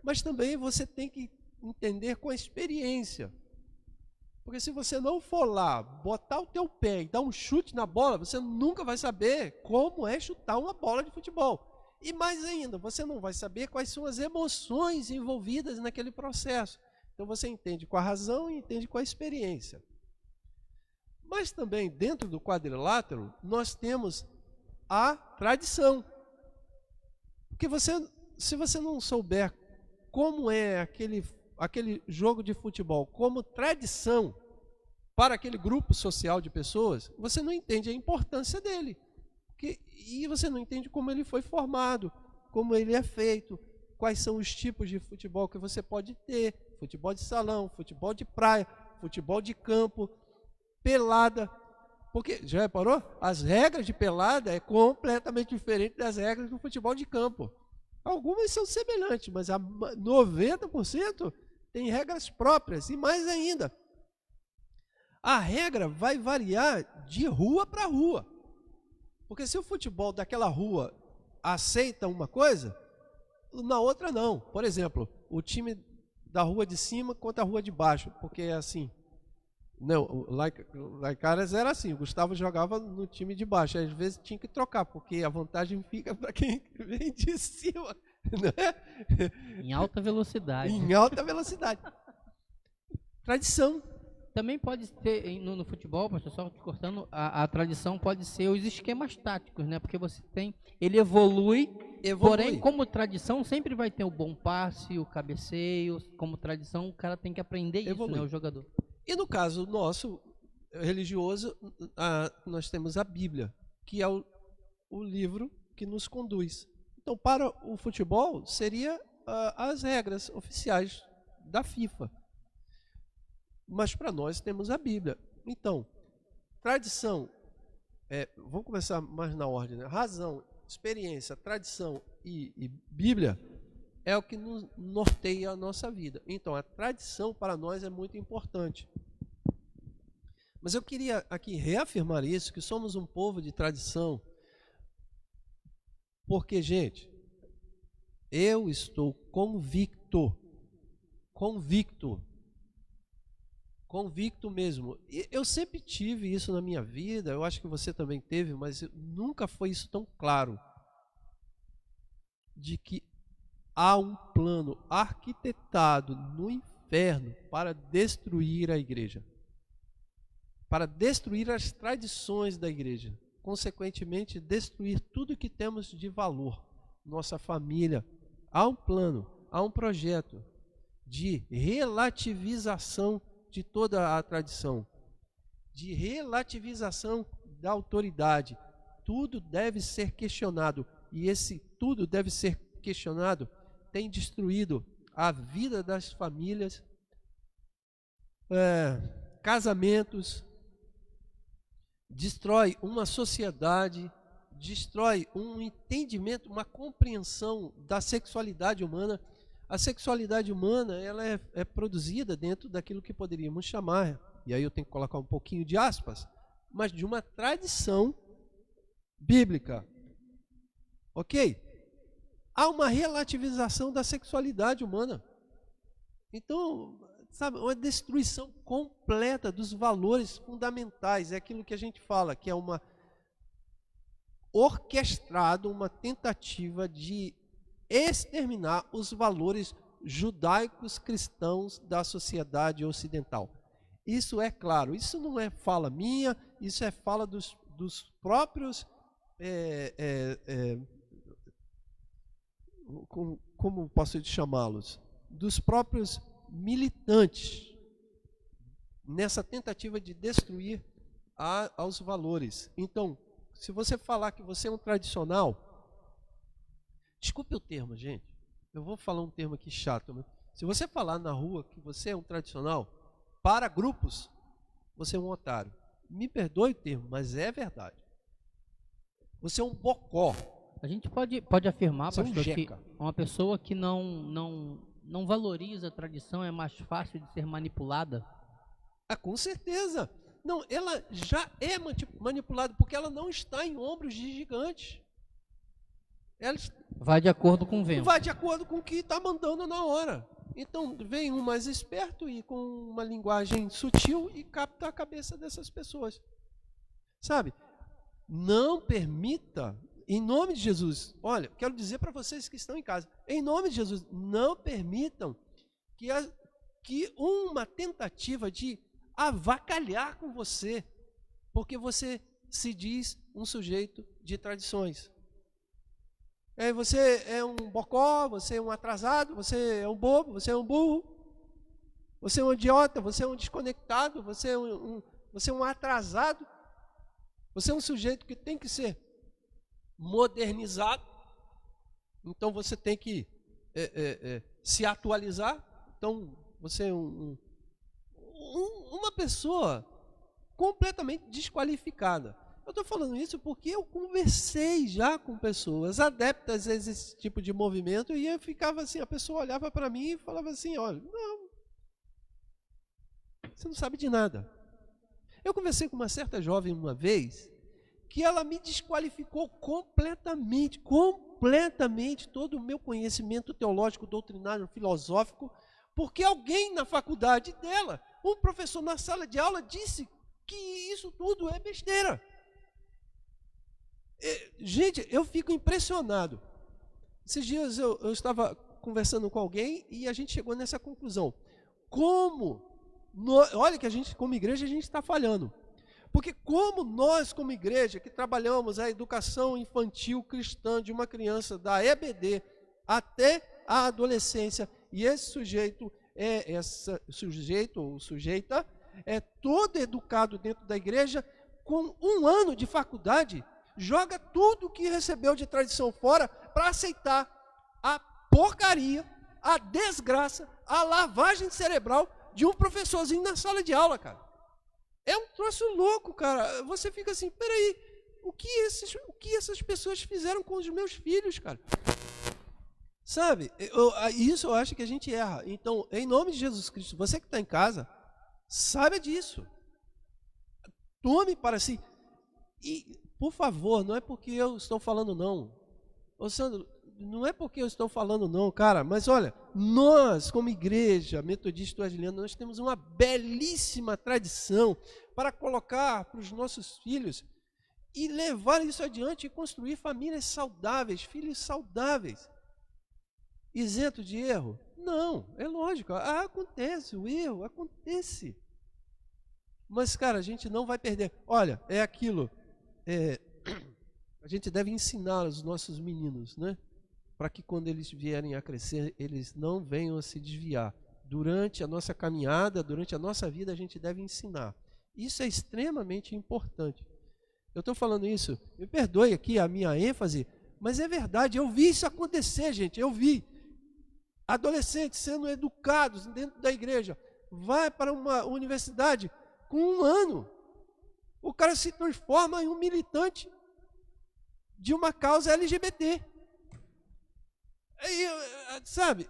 Speaker 1: Mas também você tem que entender com a experiência. Porque se você não for lá, botar o teu pé e dar um chute na bola, você nunca vai saber como é chutar uma bola de futebol. E mais ainda, você não vai saber quais são as emoções envolvidas naquele processo. Então você entende com a razão e entende com a experiência. Mas também dentro do quadrilátero, nós temos a tradição. Porque se você não souber como é aquele jogo de futebol como tradição para aquele grupo social de pessoas, você não entende a importância dele. E você não entende como ele foi formado, como ele é feito, quais são os tipos de futebol que você pode ter, futebol de salão, futebol de praia, futebol de campo, pelada. Porque, já reparou? As regras de pelada é completamente diferente das regras do futebol de campo. Algumas são semelhantes, mas a 90% tem regras próprias, e mais ainda, a regra vai variar de rua para rua. Porque se o futebol daquela rua aceita uma coisa, na outra não. Por exemplo, o time da rua de cima contra a rua de baixo, porque é assim. Não, lá em Caras era assim, o Gustavo jogava no time de baixo, às vezes tinha que trocar, porque a vantagem fica para quem vem de cima, não é?
Speaker 2: Em alta velocidade.
Speaker 1: Em alta velocidade. Tradição.
Speaker 2: Também pode ter, no futebol, pastor, só te cortando, a tradição pode ser os esquemas táticos, né? Porque você tem, ele evolui, porém, como tradição, sempre vai ter o bom passe, o cabeceio, como tradição, o cara tem que aprender isso, né, o jogador.
Speaker 1: E no caso nosso, religioso, nós temos a Bíblia, que é o livro que nos conduz. Então, para o futebol, seria as regras oficiais da FIFA. Mas para nós temos a Bíblia. Então, tradição, vamos começar mais na ordem, né? Razão, experiência, tradição e Bíblia é o que nos norteia a nossa vida. Então, a tradição para nós é muito importante. Mas eu queria aqui reafirmar isso, que somos um povo de tradição. Porque, gente, eu estou convicto mesmo. Eu sempre tive isso na minha vida, eu acho que você também teve, mas nunca foi isso tão claro, de que há um plano arquitetado no inferno para destruir a igreja, para destruir as tradições da igreja, consequentemente destruir tudo que temos de valor, nossa família. Há um plano, há um projeto de relativização de toda a tradição, de relativização da autoridade. Tudo deve ser questionado, e esse tudo deve ser questionado tem destruído a vida das famílias, casamentos, destrói uma sociedade, destrói um entendimento, uma compreensão da sexualidade humana. A sexualidade humana, ela é produzida dentro daquilo que poderíamos chamar, e aí eu tenho que colocar um pouquinho de aspas, mas de uma tradição bíblica. Ok? Há uma relativização da sexualidade humana. Então, sabe, uma destruição completa dos valores fundamentais. É aquilo que a gente fala, que é uma uma tentativa de exterminar os valores judaicos cristãos da sociedade ocidental. Isso é claro, isso não é fala minha, isso é fala dos próprios, como posso chamá-los? Dos próprios militantes, nessa tentativa de destruir aos valores. Então, se você falar que você é um tradicional, desculpe o termo, gente. Eu vou falar um termo aqui chato. Mas se você falar na rua que você é um tradicional, para grupos, você é um otário. Me perdoe o termo, mas é verdade. Você é um bocó.
Speaker 2: A gente pode afirmar,
Speaker 1: você
Speaker 2: pastor,
Speaker 1: é um
Speaker 2: que uma pessoa que não valoriza a tradição é mais fácil de ser manipulada?
Speaker 1: Com certeza. Não, ela já é manipulada, porque ela não está em ombros de gigantes. Ela
Speaker 2: vai de acordo com o vento.
Speaker 1: Vai de acordo com o que está mandando na hora. Então, vem um mais esperto e com uma linguagem sutil e capta a cabeça dessas pessoas. Sabe? Não permita, em nome de Jesus, olha, quero dizer para vocês que estão em casa, em nome de Jesus, não permitam que uma tentativa de avacalhar com você, porque você se diz um sujeito de tradições. Você é um bocó, você é um atrasado, você é um bobo, você é um burro, você é um idiota, você é um desconectado, você é um atrasado, você é um sujeito que tem que ser modernizado, então você tem que se atualizar. Então você é uma pessoa completamente desqualificada. Eu estou falando isso porque eu conversei já com pessoas adeptas a esse tipo de movimento, e eu ficava assim, a pessoa olhava para mim e falava assim, olha, não, Você não sabe de nada. Eu conversei com uma certa jovem uma vez, que ela me desqualificou completamente todo o meu conhecimento teológico, doutrinário, filosófico, porque alguém na faculdade dela, um professor na sala de aula, disse que isso tudo é besteira. Gente, eu fico impressionado. Esses dias eu estava conversando com alguém e a gente chegou nessa conclusão. Olha que a gente, como igreja, a gente está falhando. Porque como nós, como igreja, que trabalhamos a educação infantil cristã de uma criança da EBD até a adolescência, e esse sujeito ou sujeita é todo educado dentro da igreja, com 1 ano de faculdade, joga tudo que recebeu de tradição fora para aceitar a porcaria, a desgraça, a lavagem cerebral de um professorzinho na sala de aula, cara. É um troço louco, cara. Você fica assim, peraí, o que essas pessoas fizeram com os meus filhos, cara? Sabe, isso eu acho que a gente erra. Então, em nome de Jesus Cristo, você que está em casa, saiba disso. Tome para si. E, por favor, não é porque eu estou falando não. Ô Sandro, não é porque eu estou falando não, cara, mas olha, nós como igreja metodista wesleyana, nós temos uma belíssima tradição para colocar para os nossos filhos e levar isso adiante e construir famílias saudáveis, filhos saudáveis. Isento de erro? Não, é lógico, acontece, o erro acontece. Mas, cara, a gente não vai perder. Olha, é aquilo, a gente deve ensinar os nossos meninos, né? Para que quando eles vierem a crescer, eles não venham a se desviar. Durante a nossa caminhada, durante a nossa vida, a gente deve ensinar. Isso é extremamente importante. Eu estou falando isso, me perdoe aqui a minha ênfase, mas é verdade, eu vi isso acontecer, gente, eu vi. Adolescentes sendo educados dentro da igreja, vai para uma universidade com 1 ano, o cara se transforma em um militante de uma causa LGBT. Sabe?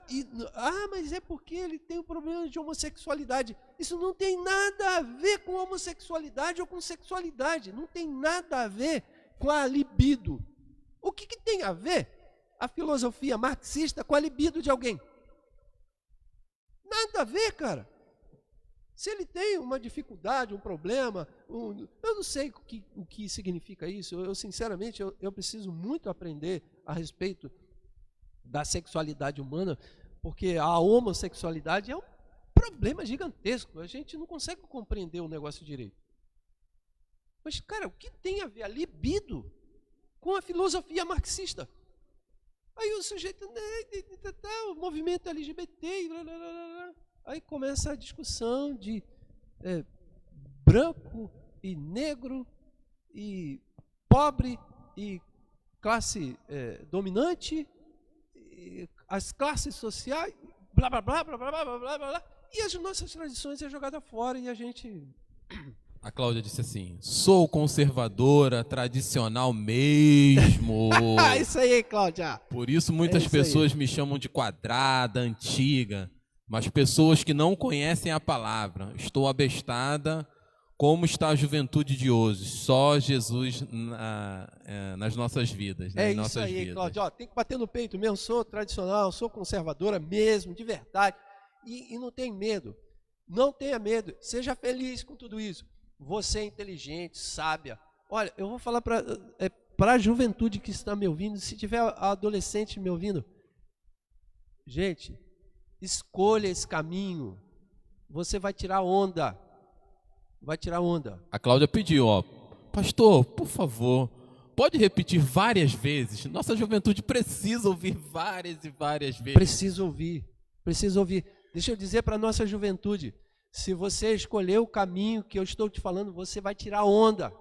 Speaker 1: Mas é porque ele tem um problema de homossexualidade. Isso não tem nada a ver com homossexualidade ou com sexualidade. Não tem nada a ver com a libido. O que tem a ver a filosofia marxista com a libido de alguém? Nada a ver, cara. Se ele tem uma dificuldade, um problema, eu não sei o que significa isso. Eu sinceramente, eu preciso muito aprender a respeito da sexualidade humana, porque a homossexualidade é um problema gigantesco. A gente não consegue compreender o negócio direito. Mas, cara, o que tem a ver a libido com a filosofia marxista? Aí o sujeito, o movimento LGBT, aí começa a discussão de branco e negro e pobre e classe dominante, e as classes sociais, blá, blá, blá, blá, blá, blá, blá, blá, e as nossas tradições é jogada fora e a gente...
Speaker 3: A Cláudia disse assim, sou conservadora, tradicional mesmo.
Speaker 1: Isso aí, Cláudia.
Speaker 3: Por isso muitas pessoas me chamam de quadrada, antiga, mas pessoas que não conhecem a palavra. Estou abestada, como está a juventude de hoje. Só Jesus nas nossas vidas. Nas
Speaker 1: isso
Speaker 3: nossas
Speaker 1: aí,
Speaker 3: vidas.
Speaker 1: Cláudia. Tem que bater no peito mesmo. Sou tradicional, sou conservadora mesmo, de verdade. E não tem medo. Não tenha medo. Seja feliz com tudo isso. Você é inteligente, sábia. Olha, eu vou falar para a juventude que está me ouvindo, se tiver adolescente me ouvindo. Gente, escolha esse caminho. Você vai tirar onda. Vai tirar onda.
Speaker 3: A Cláudia pediu, pastor, por favor, pode repetir várias vezes? Nossa juventude precisa ouvir várias e várias vezes.
Speaker 1: Precisa ouvir. Deixa eu dizer para a nossa juventude, se você escolher o caminho que eu estou te falando, você vai tirar onda.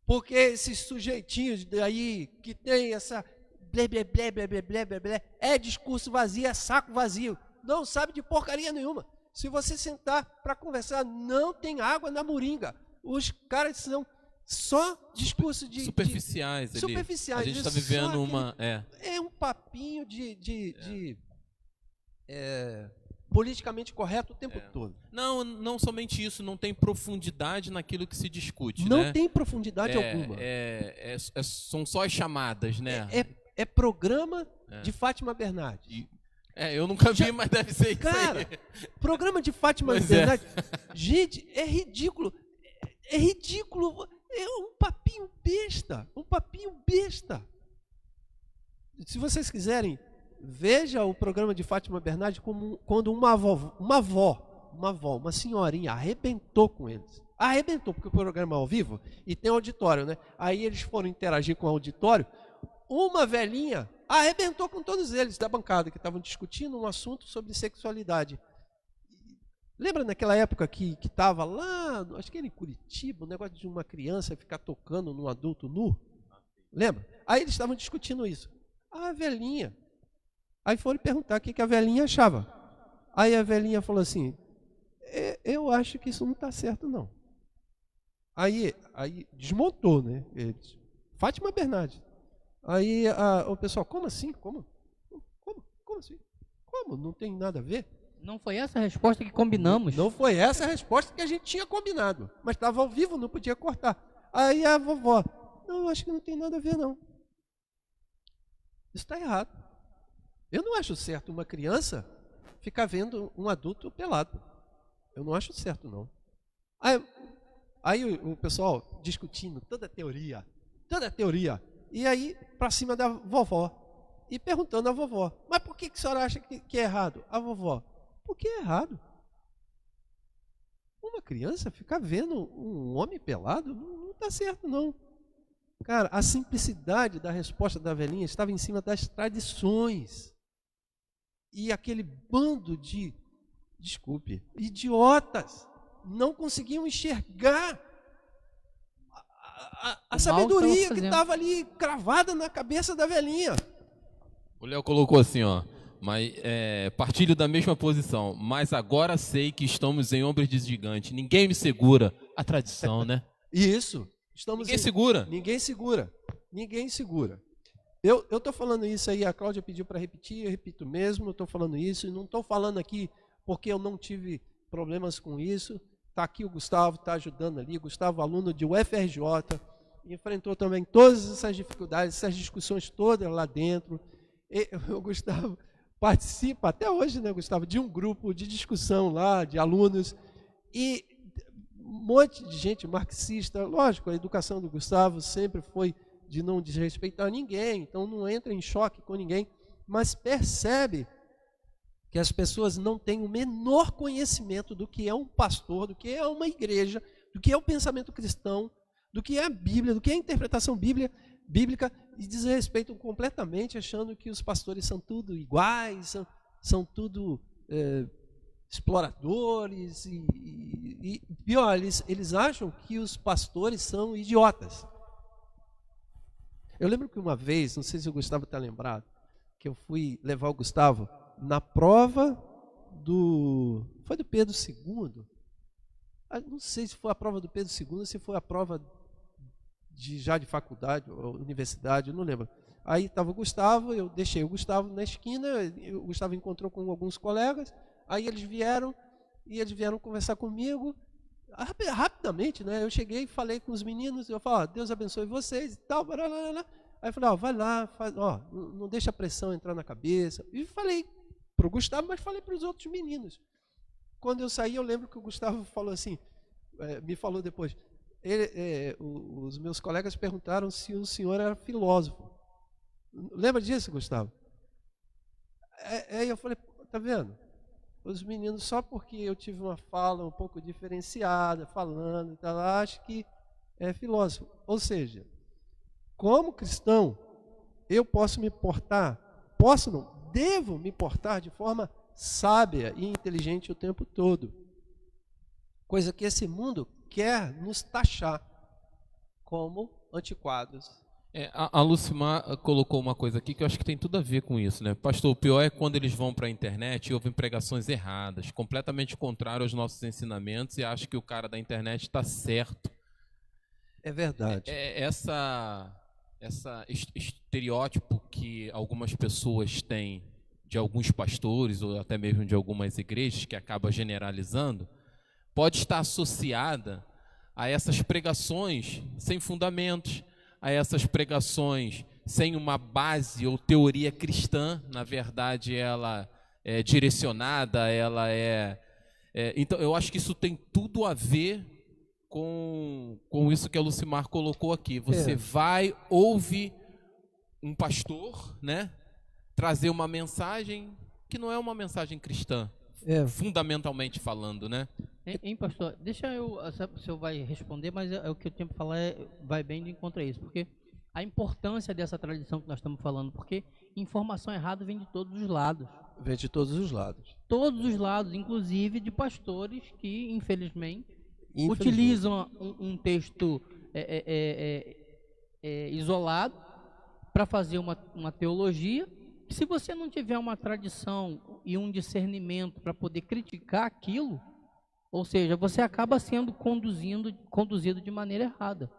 Speaker 1: Porque esses sujeitinhos daí que tem essa blé, blé, blé, blé, blé, blé, blé, blé, é discurso vazio, é saco vazio, não sabe de porcaria nenhuma. Se você sentar para conversar, não tem água na moringa. Os caras são só discurso de...
Speaker 3: Superficiais.
Speaker 1: Superficiais.
Speaker 3: A gente está vivendo
Speaker 1: É um papinho de politicamente correto o tempo todo.
Speaker 3: Não somente isso, não tem profundidade naquilo que se discute,
Speaker 1: Não
Speaker 3: né?
Speaker 1: tem profundidade alguma.
Speaker 3: São só as chamadas, né?
Speaker 1: É programa de Fátima Bernardes.
Speaker 3: Eu nunca vi, mas deve ser isso
Speaker 1: Cara,
Speaker 3: aí.
Speaker 1: programa de Fátima
Speaker 3: Pois
Speaker 1: Bernardes. Gente, é ridículo. É ridículo. É um papinho besta. Um papinho besta. Se vocês quiserem, veja o programa de Fátima Bernardes como quando uma senhorinha, arrebentou com eles. Arrebentou, porque o programa é ao vivo e tem auditório, né? Aí eles foram interagir com o auditório. Uma velhinha arrebentou com todos eles da bancada que estavam discutindo um assunto sobre sexualidade. Lembra naquela época que estava lá, acho que era em Curitiba, o negócio de uma criança ficar tocando num adulto nu? Lembra? Aí eles estavam discutindo isso. A velhinha. Aí foram perguntar o que a velhinha achava. Aí a velhinha falou assim, eu acho que isso não está certo, não. Aí desmontou, né? Fátima Bernardes. Aí o pessoal, como assim? Como assim? Como? Não tem nada a ver?
Speaker 2: Não foi essa a resposta que combinamos?
Speaker 1: Não foi essa a resposta que a gente tinha combinado. Mas estava ao vivo, não podia cortar. Aí a vovó, não, eu acho que não tem nada a ver, não. Isso está errado. Eu não acho certo uma criança ficar vendo um adulto pelado. Eu não acho certo, não. Aí o pessoal discutindo toda a teoria. E aí, para cima da vovó. E perguntando à vovó, mas por que a senhora acha que é errado? A vovó, por que é errado? Uma criança ficar vendo um homem pelado não está certo, não. Cara, a simplicidade da resposta da velhinha estava em cima das tradições. E aquele bando de, desculpe, idiotas não conseguiam enxergar a sabedoria que estava ali cravada na cabeça da velhinha.
Speaker 3: O Léo colocou assim, ó, mas partilho da mesma posição, mas agora sei que estamos em ombros de gigante. Ninguém me segura. A tradição, né?
Speaker 1: Isso.
Speaker 3: Segura.
Speaker 1: Ninguém segura. Eu estou falando isso aí, a Cláudia pediu para repetir, eu repito mesmo, eu estou falando isso, e não estou falando aqui porque eu não tive problemas com isso. Está aqui o Gustavo, está ajudando ali, Gustavo, aluno de UFRJ, enfrentou também todas essas dificuldades, essas discussões todas lá dentro. O Gustavo participa, até hoje, né, Gustavo, de um grupo de discussão lá, de alunos, e um monte de gente marxista. Lógico, a educação do Gustavo sempre foi de não desrespeitar ninguém, então não entra em choque com ninguém, mas percebe que as pessoas não têm o menor conhecimento do que é um pastor, do que é uma igreja, do que é o pensamento cristão, do que é a Bíblia, do que é a interpretação bíblica, e desrespeitam completamente, achando que os pastores são tudo iguais, são tudo exploradores, e pior, eles acham que os pastores são idiotas. Eu lembro que uma vez, não sei se o Gustavo está lembrado, que eu fui levar o Gustavo na prova foi do Pedro II. Não sei se foi a prova do Pedro II ou se foi a prova já de faculdade ou universidade, não lembro. Aí estava o Gustavo, eu deixei o Gustavo na esquina, o Gustavo encontrou com alguns colegas, aí eles vieram conversar comigo, rapidamente, né? Eu cheguei, falei com os meninos, eu falei, Deus abençoe vocês e tal, blá. Aí eu falei, vai lá, não deixa a pressão entrar na cabeça. E falei para o Gustavo, mas falei para os outros meninos. Quando eu saí, eu lembro que o Gustavo falou assim, me falou depois, os meus colegas perguntaram se o senhor era filósofo. Lembra disso, Gustavo? Aí eu falei, tá vendo? Os meninos, só porque eu tive uma fala um pouco diferenciada, falando, acho que é filósofo. Ou seja, como cristão, eu devo me portar de forma sábia e inteligente o tempo todo. Coisa que esse mundo quer nos taxar como antiquados.
Speaker 3: A Lucimar colocou uma coisa aqui que eu acho que tem tudo a ver com isso, né? Pastor, o pior é quando eles vão para a internet e ouvem pregações erradas, completamente contrárias aos nossos ensinamentos, e acham que o cara da internet está certo.
Speaker 1: É verdade.
Speaker 3: Esse estereótipo que algumas pessoas têm de alguns pastores ou até mesmo de algumas igrejas, que acaba generalizando, pode estar associada a essas pregações sem fundamentos, a essas pregações sem uma base ou teoria cristã. Na verdade, ela é direcionada, então, eu acho que isso tem tudo a ver com isso que a Lucimar colocou aqui. Você vai, ouve um pastor, né, trazer uma mensagem que não é uma mensagem cristã, fundamentalmente falando, né?
Speaker 2: Hein, pastor? Deixa eu, o senhor vai responder, mas o que eu tenho para falar vai bem de encontro a isso, porque a importância dessa tradição que nós estamos falando, porque informação errada vem de todos os lados.
Speaker 1: Vem de todos os lados.
Speaker 2: Todos os lados, inclusive de pastores que, infelizmente, utilizam um texto isolado para fazer uma teologia. Se você não tiver uma tradição e um discernimento para poder criticar aquilo, ou seja, você acaba sendo conduzido de maneira errada.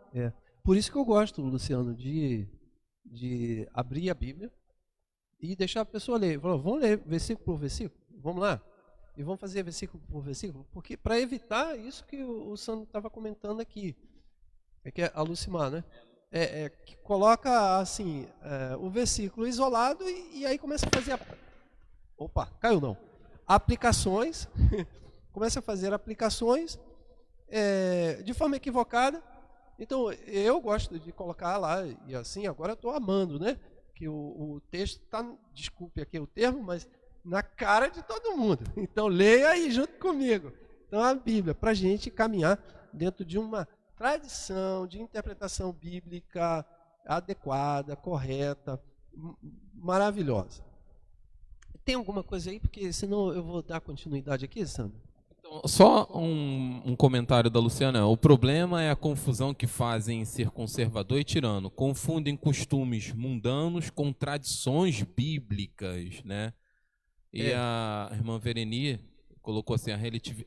Speaker 1: Por isso que eu gosto, Luciano, de abrir a Bíblia e deixar a pessoa ler. Vamos ler versículo por versículo? Vamos lá? E vamos fazer versículo por versículo? Porque para evitar isso que o Sandro estava comentando aqui, que é a Lucimar, né? Que coloca assim, o versículo isolado e aí começa a fazer caiu não. Aplicações, começa a fazer aplicações de forma equivocada. Então, eu gosto de colocar lá, e assim, agora eu estou amando, né? Que o texto está, desculpe aqui o termo, mas na cara de todo mundo. Então, leia aí junto comigo. Então, a Bíblia, para a gente caminhar dentro de uma tradição de interpretação bíblica adequada, correta, maravilhosa. Tem alguma coisa aí? Porque senão eu vou dar continuidade aqui, Sandro.
Speaker 3: Só um comentário da Luciana. O problema é a confusão que fazem em ser conservador e tirano. Confundem costumes mundanos com tradições bíblicas, né? E a irmã Vereni colocou assim,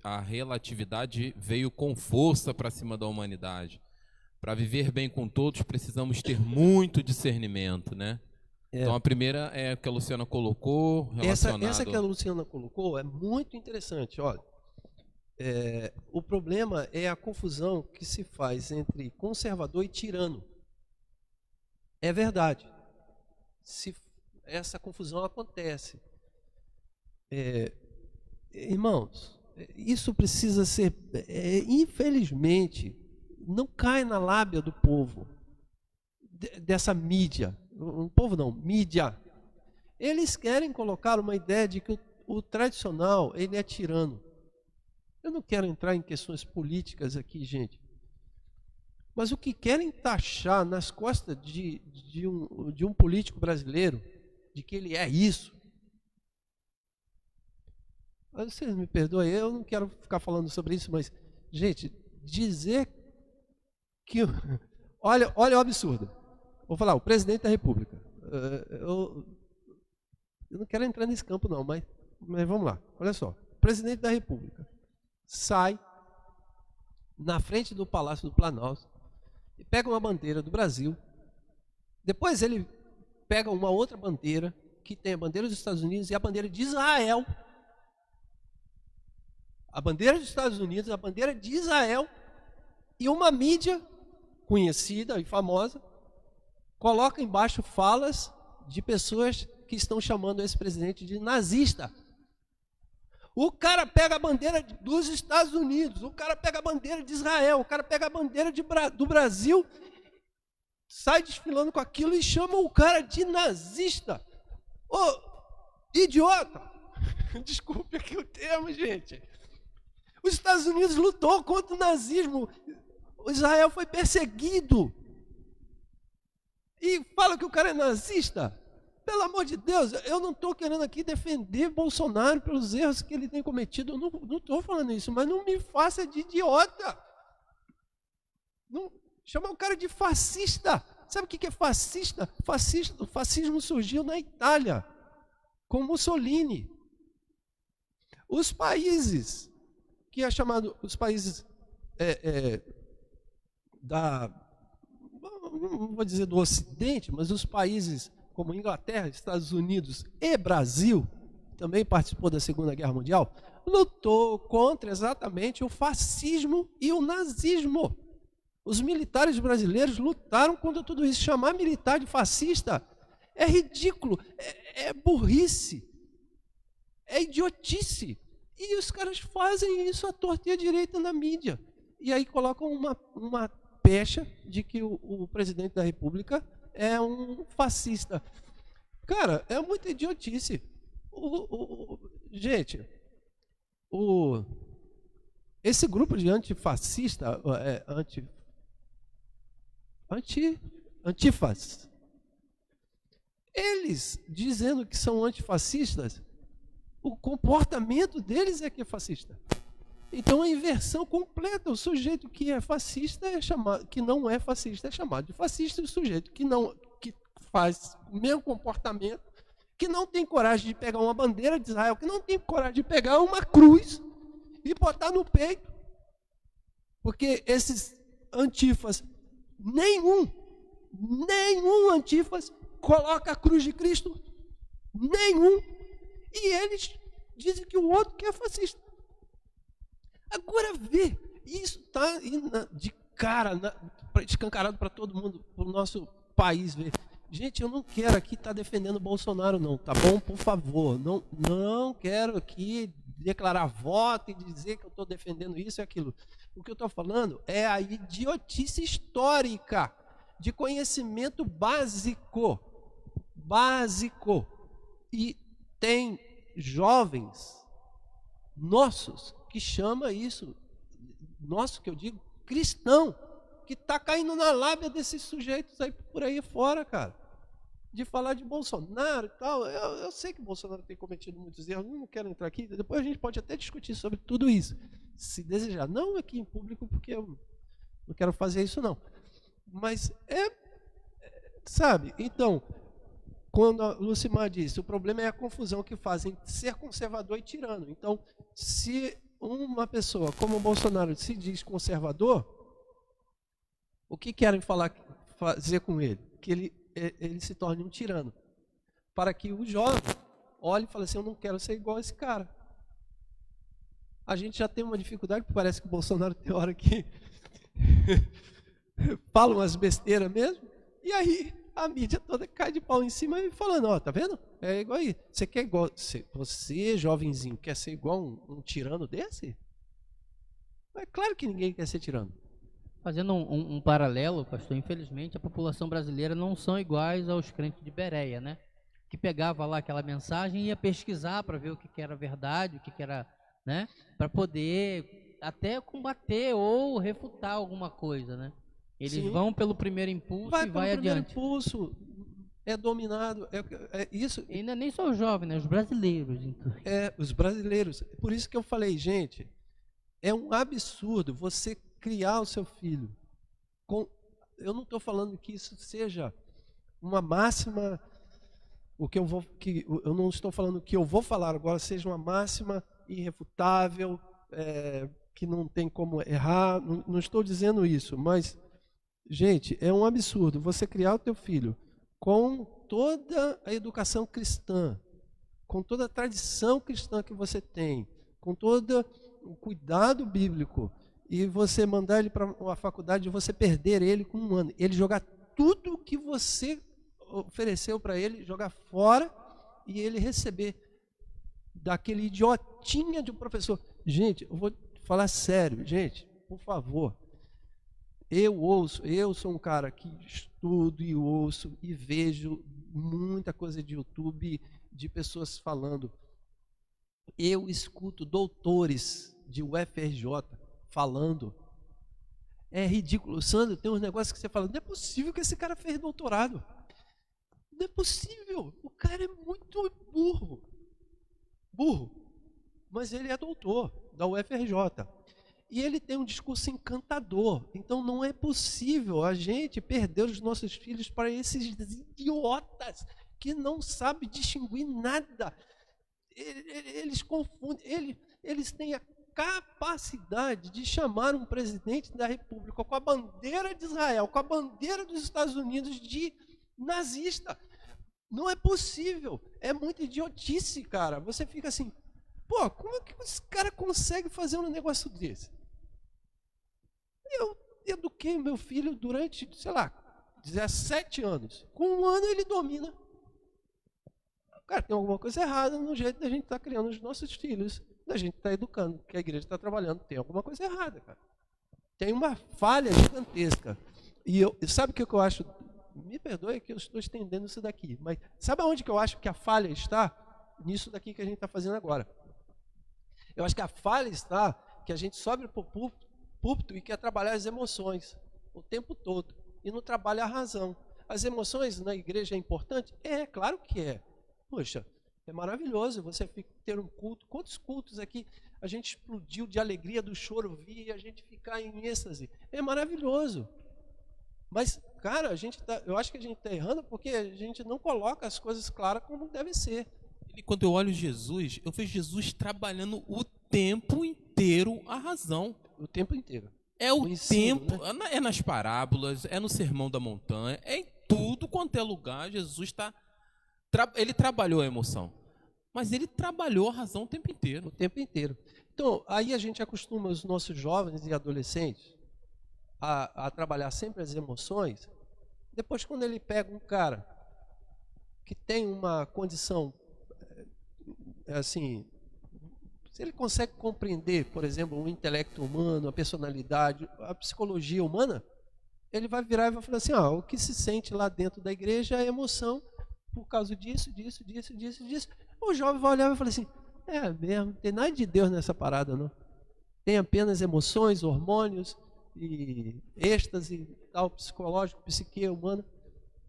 Speaker 3: a relatividade veio com força para cima da humanidade. Para viver bem com todos, precisamos ter muito discernimento, né? Então, a primeira é a que a Luciana colocou, relacionado...
Speaker 1: Essa que a Luciana colocou é muito interessante, olha. O problema é a confusão que se faz entre conservador e tirano. É verdade. Essa confusão acontece. Irmãos, isso precisa ser, infelizmente, não cai na lábia do povo, dessa mídia. O povo não, mídia. Eles querem colocar uma ideia de que o tradicional, ele é tirano. Eu não quero entrar em questões políticas aqui, gente. Mas o que querem taxar nas costas de um político brasileiro, de que ele é isso. Vocês me perdoem, eu não quero ficar falando sobre isso, mas, gente, dizer que... Olha o absurdo. Vou falar, o presidente da República. Eu não quero entrar nesse campo não, mas vamos lá. Olha só, o presidente da República sai na frente do Palácio do Planalto e pega uma bandeira do Brasil. Depois ele pega uma outra bandeira, que tem a bandeira dos Estados Unidos e a bandeira de Israel. A bandeira dos Estados Unidos, a bandeira de Israel, e uma mídia conhecida e famosa coloca embaixo falas de pessoas que estão chamando esse presidente de nazista. O cara pega a bandeira dos Estados Unidos, o cara pega a bandeira de Israel, o cara pega a bandeira do Brasil, sai desfilando com aquilo e chama o cara de nazista. Ô, idiota! Desculpe aqui o termo, gente. Os Estados Unidos lutou contra o nazismo. O Israel foi perseguido. E fala que o cara é nazista. Pelo amor de Deus, eu não estou querendo aqui defender Bolsonaro pelos erros que ele tem cometido. Eu não estou falando isso, mas não me faça de idiota. Não, chama o cara de fascista. Sabe o que é fascista? O fascismo surgiu na Itália, com Mussolini. Os países, que é chamado os países não vou dizer do Ocidente, mas os países como Inglaterra, Estados Unidos e Brasil, também participou da Segunda Guerra Mundial, lutou contra exatamente o fascismo e o nazismo. Os militares brasileiros lutaram contra tudo isso. Chamar militar de fascista é ridículo, é burrice, é idiotice. E os caras fazem isso à torta e à direita na mídia. E aí colocam uma pecha de que o presidente da República é um fascista. Cara, é muita idiotice. Gente, esse grupo de antifascista, antifas, eles dizendo que são antifascistas, o comportamento deles é que é fascista. Então a inversão completa, o sujeito que é fascista é chamado, que não é fascista é chamado de fascista, e o sujeito que faz o mesmo comportamento, que não tem coragem de pegar uma bandeira de Israel, que não tem coragem de pegar uma cruz e botar no peito, porque esses antifas, nenhum antifas coloca a cruz de Cristo, nenhum, e eles dizem que o outro que é fascista. Agora vê, isso está de cara, escancarado para todo mundo, para o nosso país ver. Gente, eu não quero aqui estar defendendo o Bolsonaro não, tá bom? Por favor, não quero aqui declarar voto e dizer que eu estou defendendo isso e aquilo. O que eu estou falando é a idiotice histórica de conhecimento básico. E tem jovens nossos que chama isso, nosso que eu digo, cristão, que está caindo na lábia desses sujeitos aí por aí fora, cara. De falar de Bolsonaro e tal. Eu sei que Bolsonaro tem cometido muitos erros, não quero entrar aqui, depois a gente pode até discutir sobre tudo isso, se desejar. Não aqui em público, porque eu não quero fazer isso não. Mas sabe, então, quando a Lucimar disse, o problema é a confusão que fazem ser conservador e tirano. Então, se uma pessoa como o Bolsonaro se diz conservador, o que querem fazer com ele? Que ele se torne um tirano. Para que o jovem olhe e fale assim, eu não quero ser igual a esse cara. A gente já tem uma dificuldade, porque parece que o Bolsonaro tem hora que fala umas besteiras mesmo, e aí a mídia toda cai de pau em cima e falando, ó, tá vendo? É igual aí. Você quer igual, você, jovenzinho, quer ser igual um tirano desse? É claro que ninguém quer ser tirano.
Speaker 2: Fazendo um paralelo, pastor, infelizmente a população brasileira não são iguais aos crentes de Bereia, né? Que pegava lá aquela mensagem e ia pesquisar para ver o que era verdade, o que era, né? Para poder até combater ou refutar alguma coisa, né? Eles
Speaker 1: Sim.
Speaker 2: vão pelo primeiro impulso e vai adiante.
Speaker 1: Primeiro impulso, é dominado, é isso.
Speaker 2: E não é nem só os jovens, né? Os brasileiros. Então.
Speaker 1: Os brasileiros. Por isso que eu falei, gente, é um absurdo você criar o seu filho. Eu não estou falando que isso seja uma máxima, eu não estou falando que eu vou falar agora seja uma máxima irrefutável, que não tem como errar, não estou dizendo isso, mas, gente, é um absurdo você criar o teu filho com toda a educação cristã, com toda a tradição cristã que você tem, com todo o cuidado bíblico, e você mandar ele para a faculdade e você perder ele com 1 ano. Ele jogar tudo que você ofereceu para ele, jogar fora, e ele receber daquele idiotinha de um professor. Gente, eu vou falar sério, gente, por favor. Eu sou um cara que estudo e ouço e vejo muita coisa de YouTube, de pessoas falando. Eu escuto doutores de UFRJ falando. É ridículo. Sandro, tem uns negócios que você fala, não é possível que esse cara fez doutorado. Não é possível. O cara é muito burro. Mas ele é doutor da UFRJ. E ele tem um discurso encantador. Então não é possível a gente perder os nossos filhos para esses idiotas que não sabem distinguir nada. Eles confundem, eles têm a capacidade de chamar um presidente da República com a bandeira de Israel, com a bandeira dos Estados Unidos de nazista. Não é possível. É muita idiotice, cara. Você fica assim, pô, como é que esse cara consegue fazer um negócio desse? Eu eduquei meu filho durante, sei lá, 17 anos. Com 1 ano ele domina. Cara, tem alguma coisa errada no jeito da gente estar criando os nossos filhos, da gente estar educando, que a igreja está trabalhando. Tem alguma coisa errada, cara. Tem uma falha gigantesca. E sabe o que eu acho? Me perdoe que eu estou estendendo isso daqui, mas sabe aonde que eu acho que a falha está? Nisso daqui que a gente está fazendo agora. Eu acho que a falha está que a gente sobe para o púlpito e quer trabalhar as emoções o tempo todo e não trabalha a razão. As emoções na igreja é importante? É, claro que é. Poxa, é maravilhoso você ter um culto. Quantos cultos aqui a gente explodiu de alegria do choro vir e a gente ficar em êxtase? É maravilhoso. Mas, cara, eu acho que a gente está errando porque a gente não coloca as coisas claras como deve ser.
Speaker 3: E quando eu olho Jesus, eu vejo Jesus trabalhando o tempo inteiro a razão.
Speaker 1: O tempo inteiro.
Speaker 3: É o
Speaker 1: ensino,
Speaker 3: tempo,
Speaker 1: né?
Speaker 3: É nas parábolas, é no Sermão da Montanha, é em tudo quanto é lugar. Jesus ele trabalhou a emoção, mas ele trabalhou a razão o tempo inteiro.
Speaker 1: O tempo inteiro. Então, aí a gente acostuma os nossos jovens e adolescentes a trabalhar sempre as emoções. Depois, quando ele pega um cara que tem uma condição, assim, se ele consegue compreender, por exemplo, o intelecto humano, a personalidade, a psicologia humana, ele vai virar e vai falar assim, o que se sente lá dentro da igreja é emoção por causa disso. O jovem vai olhar e vai falar assim, é mesmo, não tem nada de Deus nessa parada, não. Tem apenas emoções, hormônios e êxtase, tal, psicológico, psique humana.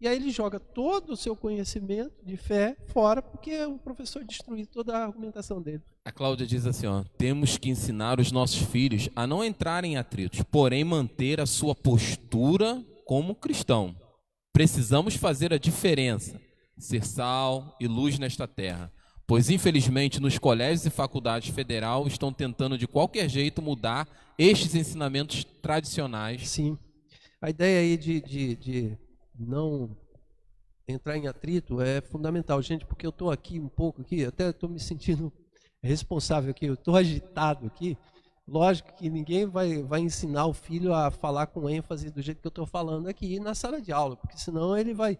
Speaker 1: E aí ele joga todo o seu conhecimento de fé fora, porque o professor destruiu toda a argumentação dele.
Speaker 3: A Cláudia diz assim, temos que ensinar os nossos filhos a não entrarem em atritos, porém manter a sua postura como cristão. Precisamos fazer a diferença, ser sal e luz nesta terra, pois infelizmente nos colégios e faculdades federal estão tentando de qualquer jeito mudar estes ensinamentos tradicionais.
Speaker 1: Sim, a ideia aí de não entrar em atrito é fundamental, gente, porque eu estou aqui um pouco, até estou me sentindo responsável aqui, eu estou agitado aqui. Lógico que ninguém vai ensinar o filho a falar com ênfase do jeito que eu estou falando aqui na sala de aula, porque senão ele vai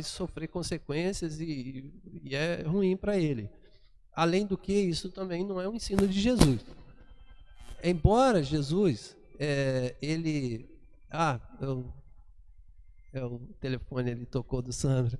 Speaker 1: sofrer consequências e é ruim para ele. Além do que, isso também não é um ensino de Jesus. Embora Jesus, o telefone ele tocou do Sandro.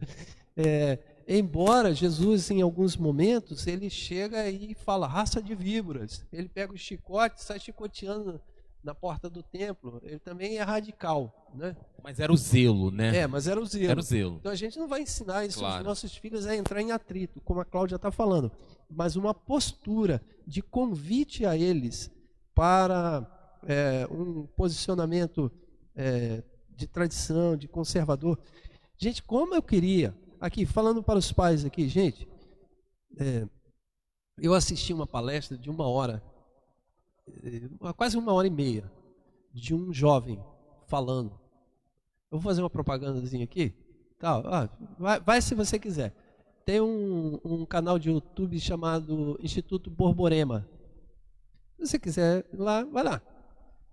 Speaker 1: Embora Jesus, em alguns momentos, ele chega e fala, raça de víboras. Ele pega o chicote e sai chicoteando na porta do templo. Ele também é radical, né?
Speaker 3: Mas era o zelo, né?
Speaker 1: Mas era o zelo.
Speaker 3: Era o zelo.
Speaker 1: Então a gente não vai ensinar isso
Speaker 3: Claro.
Speaker 1: aos nossos filhos a entrar em atrito, como a Cláudia está falando, mas uma postura de convite a eles para um posicionamento de tradição, de conservador. Gente, como eu queria, aqui, falando para os pais aqui, gente, eu assisti uma palestra de 1 hora, quase 1h30, de um jovem falando. Eu vou fazer uma propagandazinha aqui. Vai se você quiser. Tem um canal de YouTube chamado Instituto Borborema. Se você quiser, vai lá.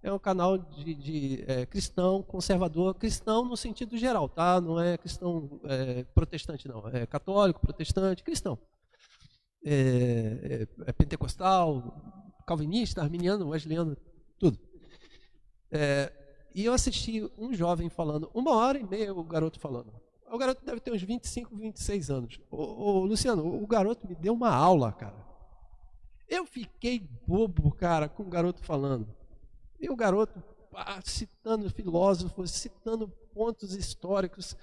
Speaker 1: É um canal de cristão, conservador, cristão no sentido geral, tá? Não é cristão protestante, não. É católico, protestante, cristão. É pentecostal, calvinista, arminiano, wesleyano, tudo. E eu assisti um jovem falando, 1h30 o garoto falando. O garoto deve ter uns 25, 26 anos. Ô, Luciano, o garoto me deu uma aula, cara. Eu fiquei bobo, cara, com o garoto falando. E o garoto citando filósofos, citando pontos históricos,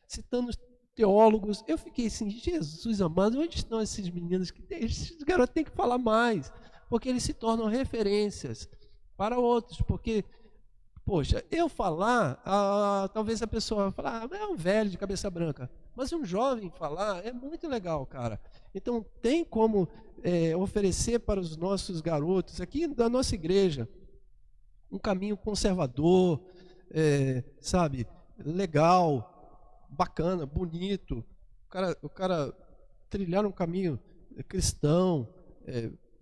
Speaker 1: citando teólogos. Eu fiquei assim, Jesus amado, onde estão esses meninos? Esses garotos têm que falar mais, porque eles se tornam referências para outros, porque... Poxa, eu falar, talvez a pessoa vai falar, é um velho de cabeça branca. Mas um jovem falar é muito legal, cara. Então tem como oferecer para os nossos garotos aqui da nossa igreja um caminho conservador, sabe, legal, bacana, bonito. o cara trilhar um caminho cristão,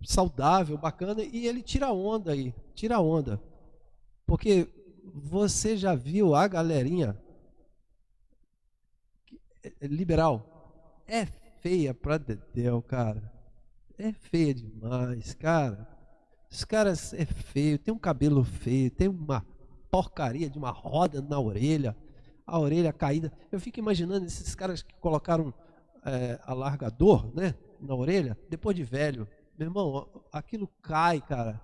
Speaker 1: saudável, bacana, e ele tira onda aí, tira onda. Porque você já viu a galerinha liberal? É feia pra dedéu, cara. É feia demais, cara. Os caras é feio, tem um cabelo feio, tem uma porcaria de uma roda na orelha, a orelha caída. Eu fico imaginando esses caras que colocaram alargador, né, na orelha, depois de velho. Meu irmão, aquilo cai, cara.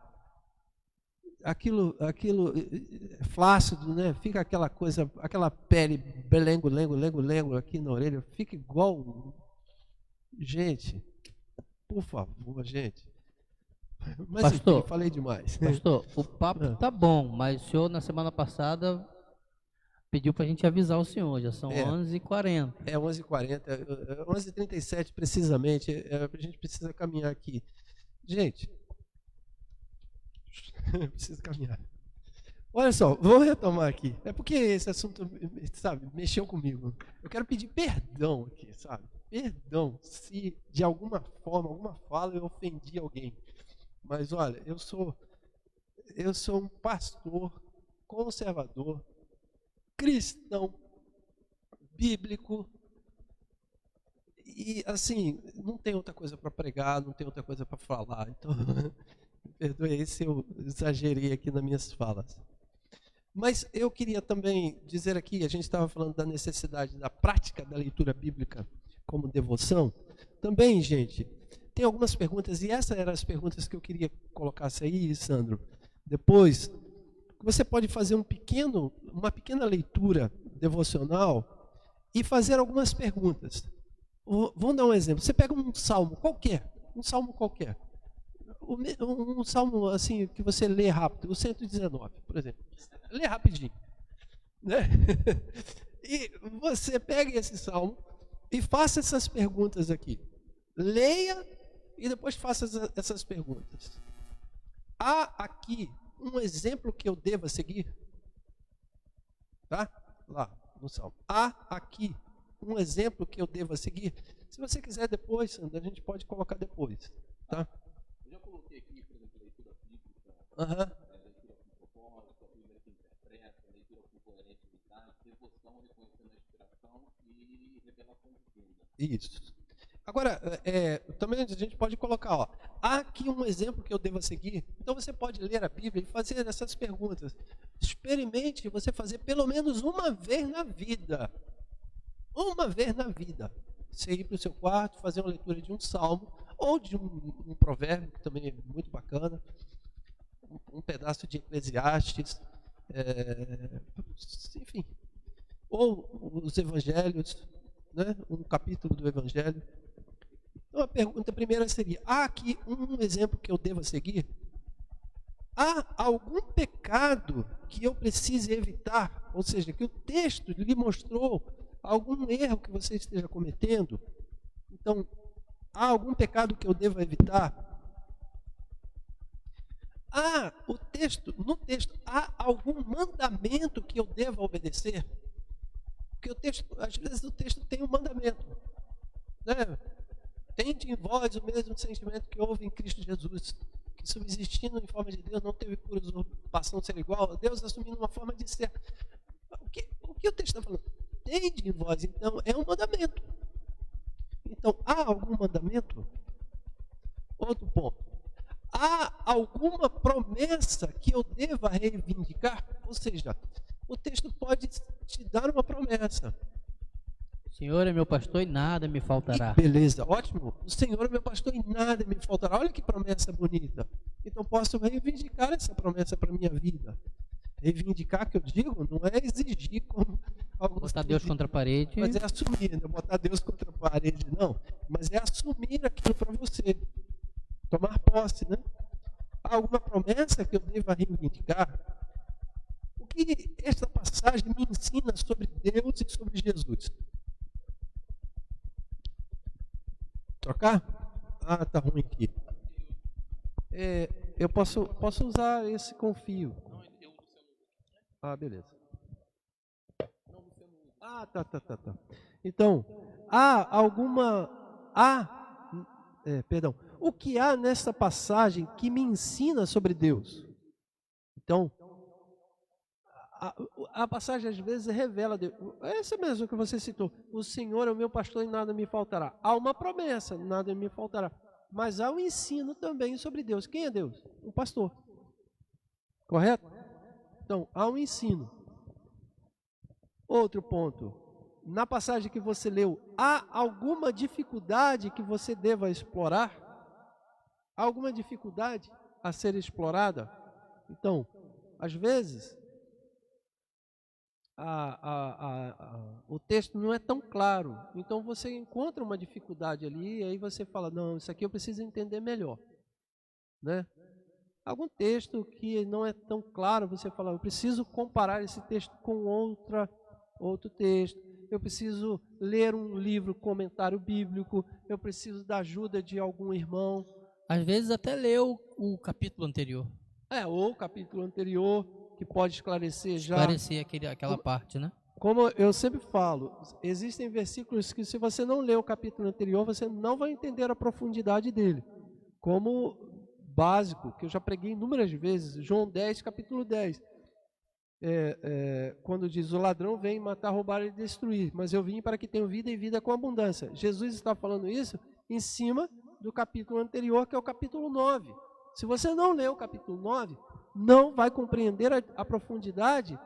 Speaker 1: Aquilo é flácido, né? Fica aquela coisa, aquela pele lengo aqui na orelha, fica igual. Gente, por favor, gente. Mas
Speaker 2: Pastor,
Speaker 1: enfim, falei demais.
Speaker 2: Pastor, o papo tá bom, mas o senhor na semana passada pediu pra gente avisar o senhor, já são 11h40.
Speaker 1: É 11h40, 11h37 precisamente, a gente precisa caminhar aqui. Gente, precisa caminhar. Olha só, vou retomar aqui. É porque esse assunto, sabe, mexeu comigo. Eu quero pedir perdão aqui, sabe? Perdão se de alguma forma, alguma fala eu ofendi alguém. Mas olha, eu sou um pastor conservador, cristão, bíblico, e assim, não tem outra coisa para pregar, não tem outra coisa para falar. Então, me perdoe aí se eu exagerei aqui nas minhas falas. Mas eu queria também dizer aqui, a gente estava falando da necessidade da prática da leitura bíblica como devoção. Também, gente, tem algumas perguntas, e essas eram as perguntas que eu queria que colocasse aí, Sandro. Depois, você pode fazer uma pequena leitura devocional e fazer algumas perguntas. Vamos dar um exemplo. Você pega um salmo qualquer, um salmo assim que você lê rápido, o 119, por exemplo. Lê rapidinho, né? E você pega esse salmo e faça essas perguntas aqui. Leia e depois faça essas perguntas. Há aqui um exemplo que eu deva seguir? Tá? Lá no salmo. Há aqui um exemplo que eu deva seguir? Se você quiser depois, Sandra, a gente pode colocar depois. Tá?
Speaker 3: Eu já coloquei aqui, por exemplo, leitura bíblica, leitura com propósito, a Bíblia que interpreta, leitura com coerentividade, devoção, reconhecendo a inspiração e revelação divina.
Speaker 1: Isso. Agora, também a gente pode colocar, ó, há aqui um exemplo que eu deva seguir. Então você pode ler a Bíblia e fazer essas perguntas. Experimente você fazer pelo menos uma vez na vida. Uma vez na vida. Você ir para o seu quarto, fazer uma leitura de um salmo, ou de um provérbio, que também é muito bacana, um pedaço de Eclesiastes, enfim. Ou os evangelhos, né? Um capítulo do evangelho. Então a pergunta primeira seria, há aqui um exemplo que eu deva seguir? Há algum pecado que eu precise evitar? Ou seja, que o texto lhe mostrou algum erro que você esteja cometendo? Então, há algum pecado que eu deva evitar? No texto, há algum mandamento que eu deva obedecer? Porque o texto, às vezes o texto tem um mandamento, né? Tende em vós o mesmo sentimento que houve em Cristo Jesus, que subsistindo em forma de Deus, não teve por usurpação ser igual a Deus, assumindo uma forma de ser. O que o texto está falando? Tende em vós, então, é um mandamento. Então, há algum mandamento? Outro ponto. Há alguma promessa que eu deva reivindicar? Ou seja, o texto pode te dar uma promessa.
Speaker 2: O Senhor é meu pastor e nada me faltará.
Speaker 1: Beleza, ótimo. O Senhor é meu pastor e nada me faltará. Olha que promessa bonita. Então posso reivindicar essa promessa para a minha vida. Reivindicar, que eu digo, não é exigir como alguns...
Speaker 2: Botar Deus contra a parede.
Speaker 1: Mas é assumir, não botar Deus contra a parede, não. Mas é assumir aquilo para você. Tomar posse, né? Há alguma promessa que eu deva reivindicar? O que esta passagem me ensina sobre Deus e sobre Jesus? Trocar? Ah, tá ruim aqui. Eu posso usar esse confio. Ah, beleza. Ah, tá. Então, o que há nessa passagem que me ensina sobre Deus? Então, a passagem às vezes revela Deus. Essa mesmo que você citou. O Senhor é o meu pastor e nada me faltará. Há uma promessa, nada me faltará. Mas há um ensino também sobre Deus. Quem é Deus? O pastor. Correto? Então, há um ensino. Outro ponto. Na passagem que você leu, há alguma dificuldade que você deva explorar? Há alguma dificuldade a ser explorada? Então, às vezes, o texto não é tão claro. Então, você encontra uma dificuldade ali e aí você fala, não, isso aqui eu preciso entender melhor. Né? Algum texto que não é tão claro, você fala, eu preciso comparar esse texto com outro texto. Eu preciso ler um livro, comentário bíblico. Eu preciso da ajuda de algum irmão.
Speaker 2: Às vezes até leu o capítulo anterior.
Speaker 1: Ou o capítulo anterior, que pode esclarecer já.
Speaker 2: Esclarecer aquela parte, né?
Speaker 1: Como eu sempre falo, existem versículos que se você não ler o capítulo anterior, você não vai entender a profundidade dele. Como básico, que eu já preguei inúmeras vezes, João 10, capítulo 10. Quando diz, o ladrão vem matar, roubar e destruir, mas eu vim para que tenham vida e vida com abundância. Jesus está falando isso em cima do capítulo anterior, que é o capítulo 9. Se você não ler o capítulo 9, não vai compreender a profundidade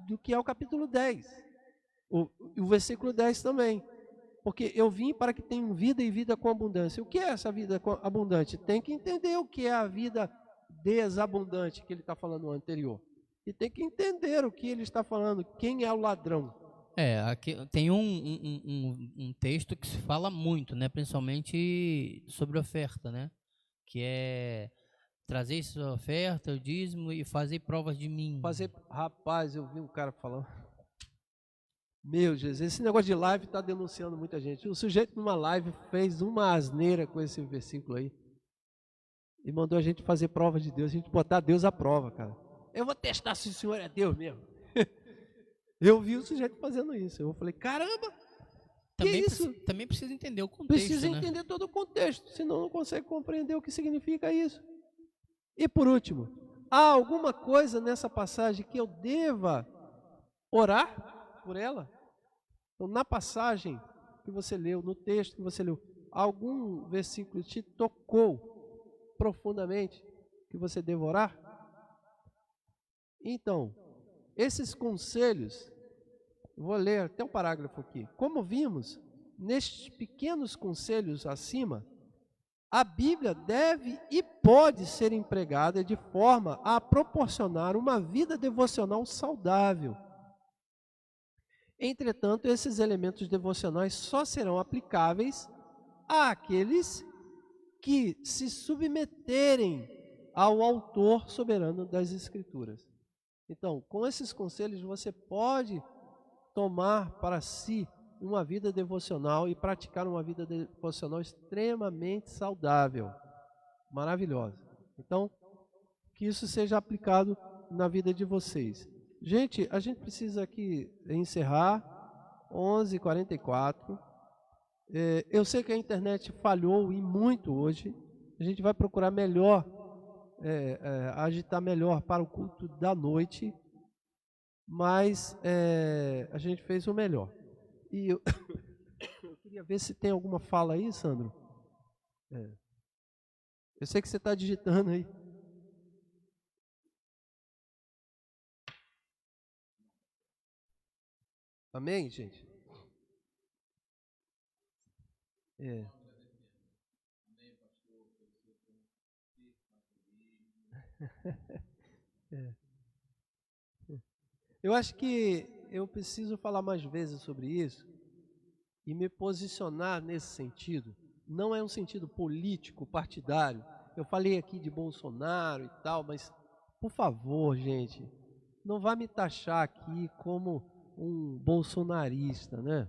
Speaker 1: do que é o capítulo 10. O versículo 10 também. Porque eu vim para que tenham vida e vida com abundância. O que é essa vida abundante? Tem que entender o que é a vida desabundante que ele está falando no anterior. E tem que entender o que ele está falando, quem é o ladrão.
Speaker 2: Aqui tem um texto que se fala muito, né? Principalmente sobre oferta, né? Que é trazer sua oferta, o dízimo e fazer provas de mim.
Speaker 1: Rapaz, eu vi um cara falando. Meu Jesus, esse negócio de live está denunciando muita gente. O sujeito numa live fez uma asneira com esse versículo aí. E mandou a gente fazer prova de Deus, a gente botar Deus à prova, cara. Eu vou testar se o Senhor é Deus mesmo. Eu vi o sujeito fazendo isso. Eu falei, caramba,
Speaker 2: também precisa entender o contexto,
Speaker 1: precisa entender todo o contexto, senão não consegue compreender o que significa isso. E por último, há alguma coisa nessa passagem que eu deva orar por ela? Então, na passagem que você leu, no texto que você leu, algum versículo te tocou profundamente que você deva orar? Então, esses conselhos, vou ler até um parágrafo aqui. Como vimos, nestes pequenos conselhos acima, a Bíblia deve e pode ser empregada de forma a proporcionar uma vida devocional saudável. Entretanto, esses elementos devocionais só serão aplicáveis àqueles que se submeterem ao autor soberano das Escrituras. Então, com esses conselhos, você pode tomar para si uma vida devocional e praticar uma vida devocional extremamente saudável, maravilhosa. Então, que isso seja aplicado na vida de vocês. Gente, a gente precisa aqui encerrar, 11h44. Eu sei que a internet falhou e muito hoje. A gente vai procurar melhor, agitar melhor para o culto da noite, mas a gente fez o melhor. E eu queria ver se tem alguma fala aí, Sandro. Eu sei que você está digitando aí. Amém, gente? Eu acho que eu preciso falar mais vezes sobre isso e me posicionar nesse sentido. Não é um sentido político, partidário. Eu falei aqui de Bolsonaro e tal, mas, por favor, gente, não vá me taxar aqui como um bolsonarista, né?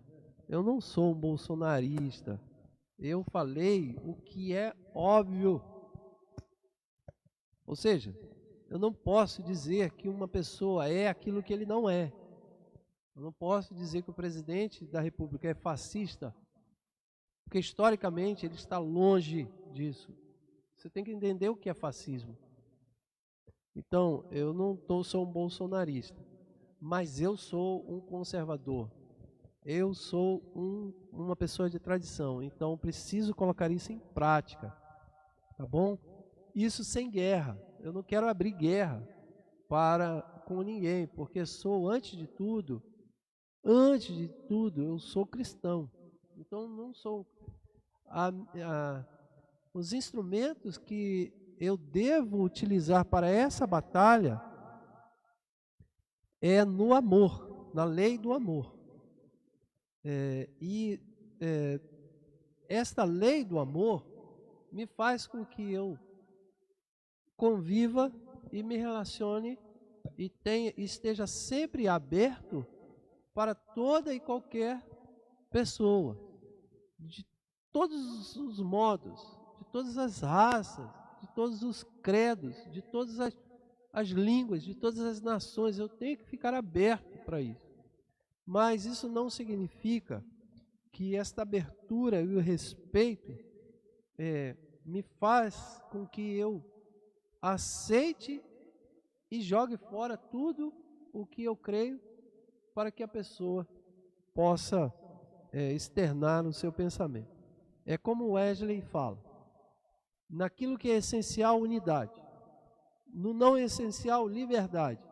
Speaker 1: Eu não sou um bolsonarista. Eu falei o que é óbvio. Ou seja, eu não posso dizer que uma pessoa é aquilo que ele não é. Eu não posso dizer que o presidente da República é fascista Porque historicamente ele está longe disso. Você tem que entender o que é fascismo. Então, eu não sou um bolsonarista, mas eu sou um conservador. Eu sou uma pessoa de tradição, então preciso colocar isso em prática, tá bom? Isso sem guerra. Eu não quero abrir guerra com ninguém, porque sou, antes de tudo, eu sou cristão. Então, não sou... os instrumentos que eu devo utilizar para essa batalha é no amor, na lei do amor. Esta lei do amor me faz com que eu conviva e me relacione e esteja sempre aberto para toda e qualquer pessoa, de todos os modos, de todas as raças, de todos os credos, de todas as línguas, de todas as nações. Eu tenho que ficar aberto para isso. Mas isso não significa que esta abertura e o respeito me faz com que eu aceite e jogue fora tudo o que eu creio para que a pessoa possa externar o seu pensamento. É como o Wesley fala, naquilo que é essencial, unidade, no não essencial, liberdade,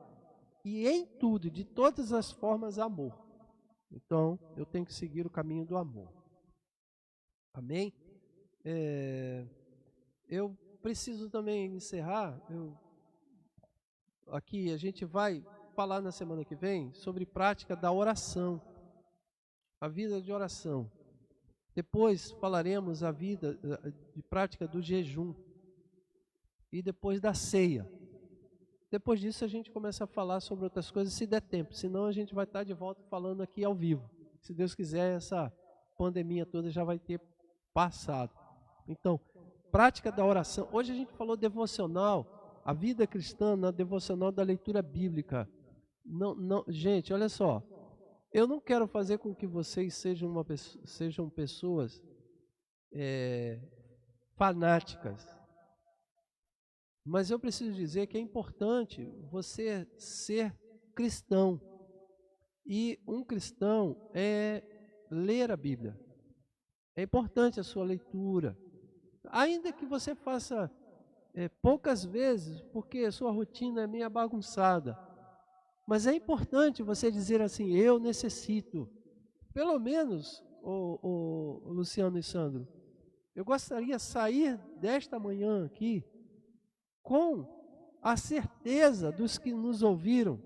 Speaker 1: e em tudo, de todas as formas, amor. Então, eu tenho que seguir o caminho do amor. Amém? Eu preciso também encerrar. Aqui a gente vai falar na semana que vem sobre prática da oração, a vida de oração. Depois falaremos a vida de prática do jejum e depois da ceia. Depois disso a gente começa a falar sobre outras coisas, se der tempo, senão a gente vai estar de volta falando aqui ao vivo. Se Deus quiser, essa pandemia toda já vai ter passado. Então, prática da oração. Hoje a gente falou devocional, a vida cristã na devocional da leitura bíblica. Gente, olha só, eu não quero fazer com que vocês sejam pessoas fanáticas. Mas eu preciso dizer que é importante você ser cristão. E um cristão é ler a Bíblia. É importante a sua leitura. Ainda que você faça poucas vezes, porque a sua rotina é meio bagunçada. Mas é importante você dizer assim, eu necessito. Pelo menos, o Luciano e Sandro, eu gostaria de sair desta manhã aqui com a certeza dos que nos ouviram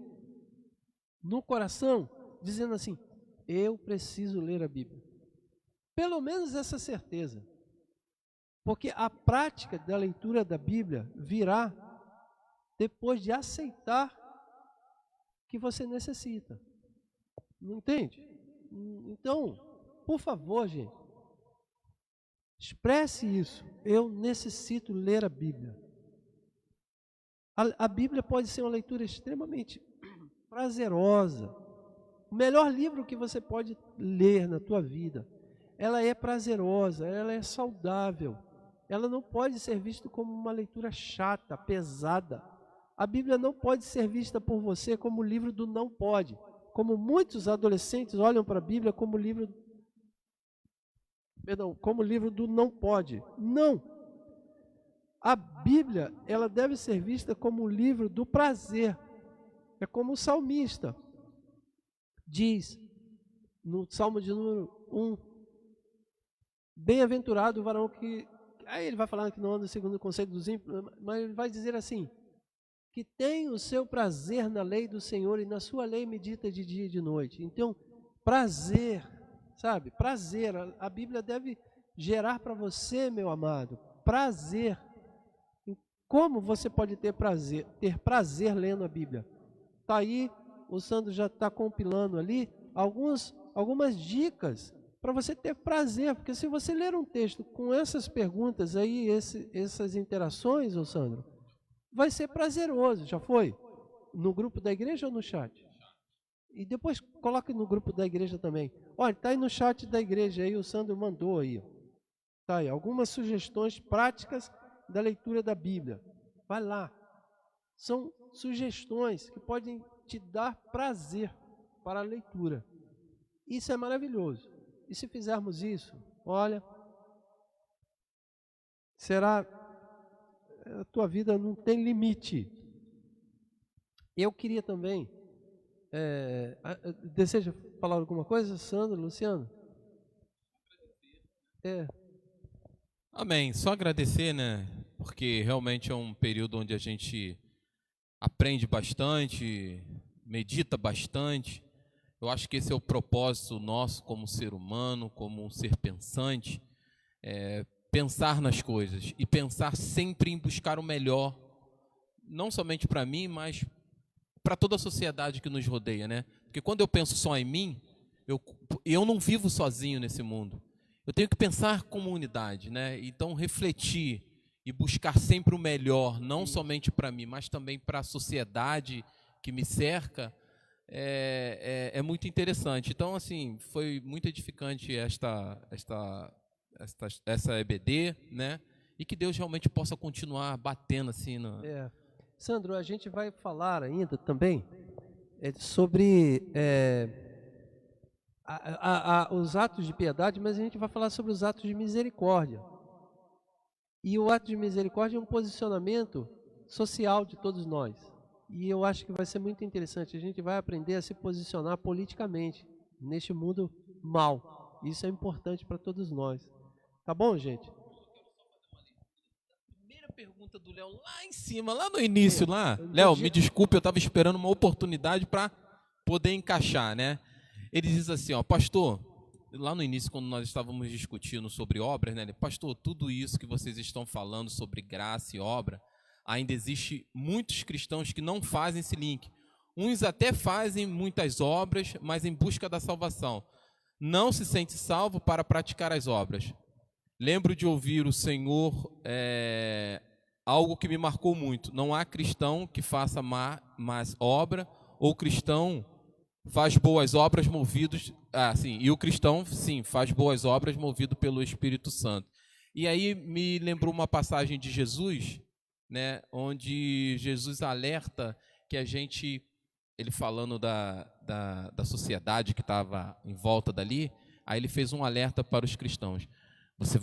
Speaker 1: no coração, dizendo assim, eu preciso ler a Bíblia. Pelo menos essa certeza. Porque a prática da leitura da Bíblia virá depois de aceitar que você necessita. Não entende? Então, por favor, gente, expresse isso. Eu necessito ler a Bíblia. A Bíblia pode ser uma leitura extremamente prazerosa. O melhor livro que você pode ler na tua vida. Ela é prazerosa, ela é saudável. Ela não pode ser vista como uma leitura chata, pesada. A Bíblia não pode ser vista por você como o livro do não pode. Como muitos adolescentes olham para a Bíblia como livro do não pode. Não. A Bíblia, ela deve ser vista como o livro do prazer. É como o salmista diz no Salmo de número 1. Bem-aventurado o varão que... Aí ele vai falar que não anda segundo o conselho dos ímpios, mas ele vai dizer assim, que tem o seu prazer na lei do Senhor e na sua lei medita de dia e de noite. Então, prazer, sabe? Prazer. A Bíblia deve gerar para você, meu amado, prazer. Como você pode ter prazer lendo a Bíblia? Está aí, o Sandro já está compilando ali algumas dicas para você ter prazer, porque se você ler um texto com essas perguntas aí, essas interações, ô Sandro, vai ser prazeroso. Já foi? No grupo da igreja ou no chat? E depois coloque no grupo da igreja também. Olha, está aí no chat da igreja aí, o Sandro mandou aí. Tá aí, algumas sugestões práticas da leitura da Bíblia. Vai lá. São sugestões que podem te dar prazer para a leitura. Isso é maravilhoso. E se fizermos isso, olha, a tua vida não tem limite. Eu queria também, deseja falar alguma coisa, Sandro, Luciano?
Speaker 3: Amém. Só agradecer, né? Porque realmente é um período onde a gente aprende bastante, medita bastante. Eu acho que esse é o propósito nosso como ser humano, como um ser pensante, pensar nas coisas e pensar sempre em buscar o melhor, não somente para mim, mas para toda a sociedade que nos rodeia, né? Porque quando eu penso só em mim, eu não vivo sozinho nesse mundo. Eu tenho que pensar como unidade, né? Então refletir e buscar sempre o melhor, não somente para mim, mas também para a sociedade que me cerca, é muito interessante. Então, assim, foi muito edificante essa EBD, né? E que Deus realmente possa continuar batendo assim
Speaker 1: Sandro, a gente vai falar ainda também sobre os atos de piedade, mas a gente vai falar sobre os atos de misericórdia. E o ato de misericórdia é um posicionamento social de todos nós. E eu acho que vai ser muito interessante. A gente vai aprender a se posicionar politicamente neste mundo mau. Isso é importante para todos nós. Tá bom, gente?
Speaker 3: Primeira pergunta do Léo lá em cima, lá no início, lá. Léo, me desculpe, eu estava esperando uma oportunidade para poder encaixar, né? Ele diz assim, ó, pastor, lá no início, quando nós estávamos discutindo sobre obras, né? Pastor, tudo isso que vocês estão falando sobre graça e obra, ainda existe muitos cristãos que não fazem esse link. Uns até fazem muitas obras, mas em busca da salvação. Não se sente salvo para praticar as obras. Lembro de ouvir o Senhor, algo que me marcou muito. Não há cristão que faça mais obra, ou cristão faz boas obras movidos... e o cristão, sim, faz boas obras movido pelo Espírito Santo. E aí me lembrou uma passagem de Jesus, né, onde Jesus alerta que a gente, ele falando da sociedade que estava em volta dali, aí ele fez um alerta para os cristãos. Você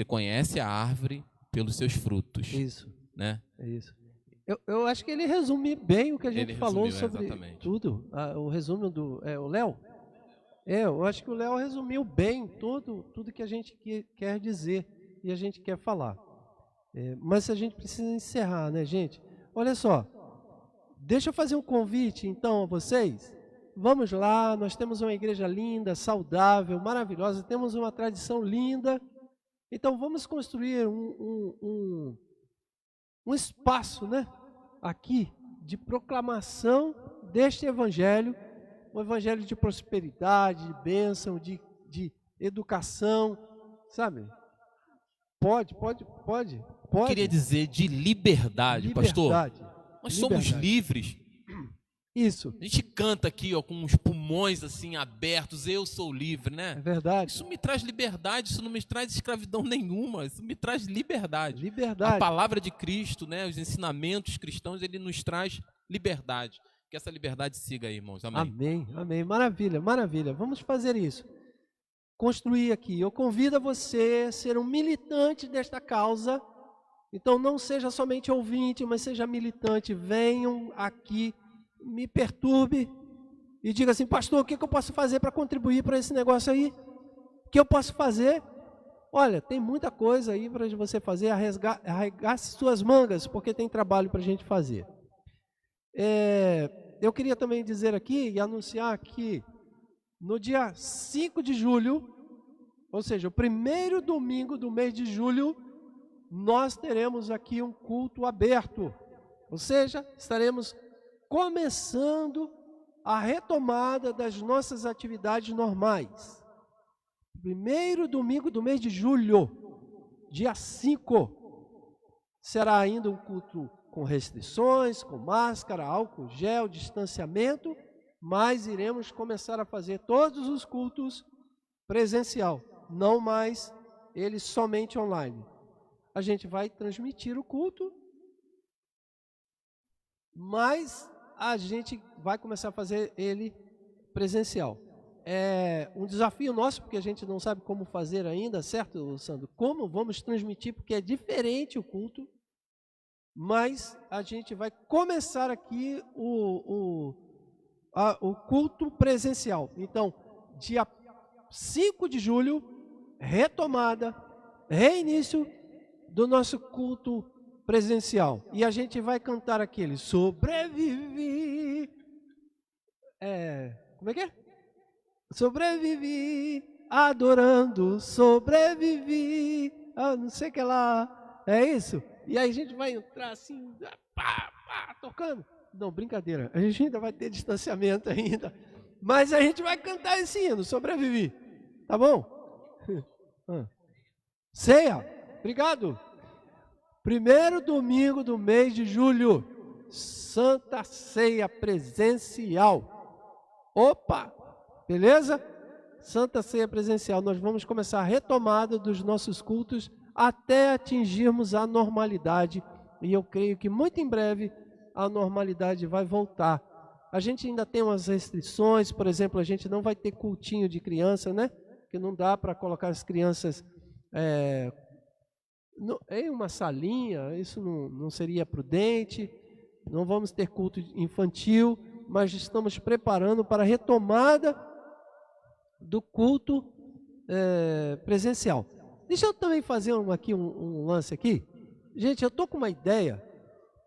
Speaker 3: conhece a árvore pelos seus frutos.
Speaker 1: Isso.
Speaker 3: Né?
Speaker 1: É isso. Eu acho que ele resume bem o que a gente falou sobre
Speaker 3: exatamente.
Speaker 1: tudo. O resumo do... o Léo? Eu acho que o Léo resumiu bem tudo que a gente quer dizer e a gente quer falar. Mas a gente precisa encerrar, né, gente? Olha só, deixa eu fazer um convite, então, a vocês. Vamos lá, nós temos uma igreja linda, saudável, maravilhosa, temos uma tradição linda. Então, vamos construir um espaço, né, aqui, de proclamação deste evangelho, um evangelho de prosperidade, de bênção, de educação, sabe? Pode.
Speaker 3: Queria dizer de liberdade, pastor. Nós somos livres.
Speaker 1: Isso.
Speaker 3: A gente canta aqui, ó, com os pulmões assim abertos, eu sou livre, né?
Speaker 1: É verdade.
Speaker 3: Isso me traz liberdade, isso não me traz escravidão nenhuma, isso me traz liberdade.
Speaker 1: Liberdade.
Speaker 3: A palavra de Cristo, né, os ensinamentos cristãos, ele nos traz liberdade. Que essa liberdade siga aí, irmãos. Amém.
Speaker 1: Amém. Maravilha. Vamos fazer isso. Construir aqui. Eu convido a você a ser um militante desta causa. Então não seja somente ouvinte, mas seja militante. Venham aqui, me perturbe e diga assim, pastor, o que eu posso fazer para contribuir para esse negócio aí? O que eu posso fazer? Olha, tem muita coisa aí para você fazer, arregace suas mangas, porque tem trabalho para a gente fazer. Eu queria também dizer aqui e anunciar que no dia 5 de julho, ou seja, o primeiro domingo do mês de julho, nós teremos aqui um culto aberto. Ou seja, estaremos começando a retomada das nossas atividades normais. Primeiro domingo do mês de julho, dia 5, será ainda um culto com restrições, com máscara, álcool gel, distanciamento, mas iremos começar a fazer todos os cultos presencial, não mais ele somente online. A gente vai transmitir o culto, mas a gente vai começar a fazer ele presencial. É um desafio nosso, porque a gente não sabe como fazer ainda, certo, Sandro? Como vamos transmitir, porque é diferente o culto, mas a gente vai começar aqui o culto presencial. Então, dia 5 de julho, retomada, reinício do nosso culto presencial. E a gente vai cantar aquele sobrevivi. Como é que é? Sobrevivi, adorando, sobrevivi. Não sei o que lá. É isso? E aí a gente vai entrar assim, tocando. Não, brincadeira. A gente ainda vai ter distanciamento ainda. Mas a gente vai cantar esse hino, sobrevivi. Tá bom? Ceia. Obrigado. Primeiro domingo do mês de julho. Santa Ceia presencial. Opa! Beleza? Santa Ceia presencial. Nós vamos começar a retomada dos nossos cultos até atingirmos a normalidade. E eu creio que muito em breve a normalidade vai voltar. A gente ainda tem umas restrições, por exemplo, a gente não vai ter cultinho de criança, né? Que não dá para colocar as crianças em uma salinha, isso não seria prudente. Não vamos ter culto infantil, mas estamos preparando para a retomada do culto presencial. Deixa eu também fazer um lance aqui. Gente, eu estou com uma ideia.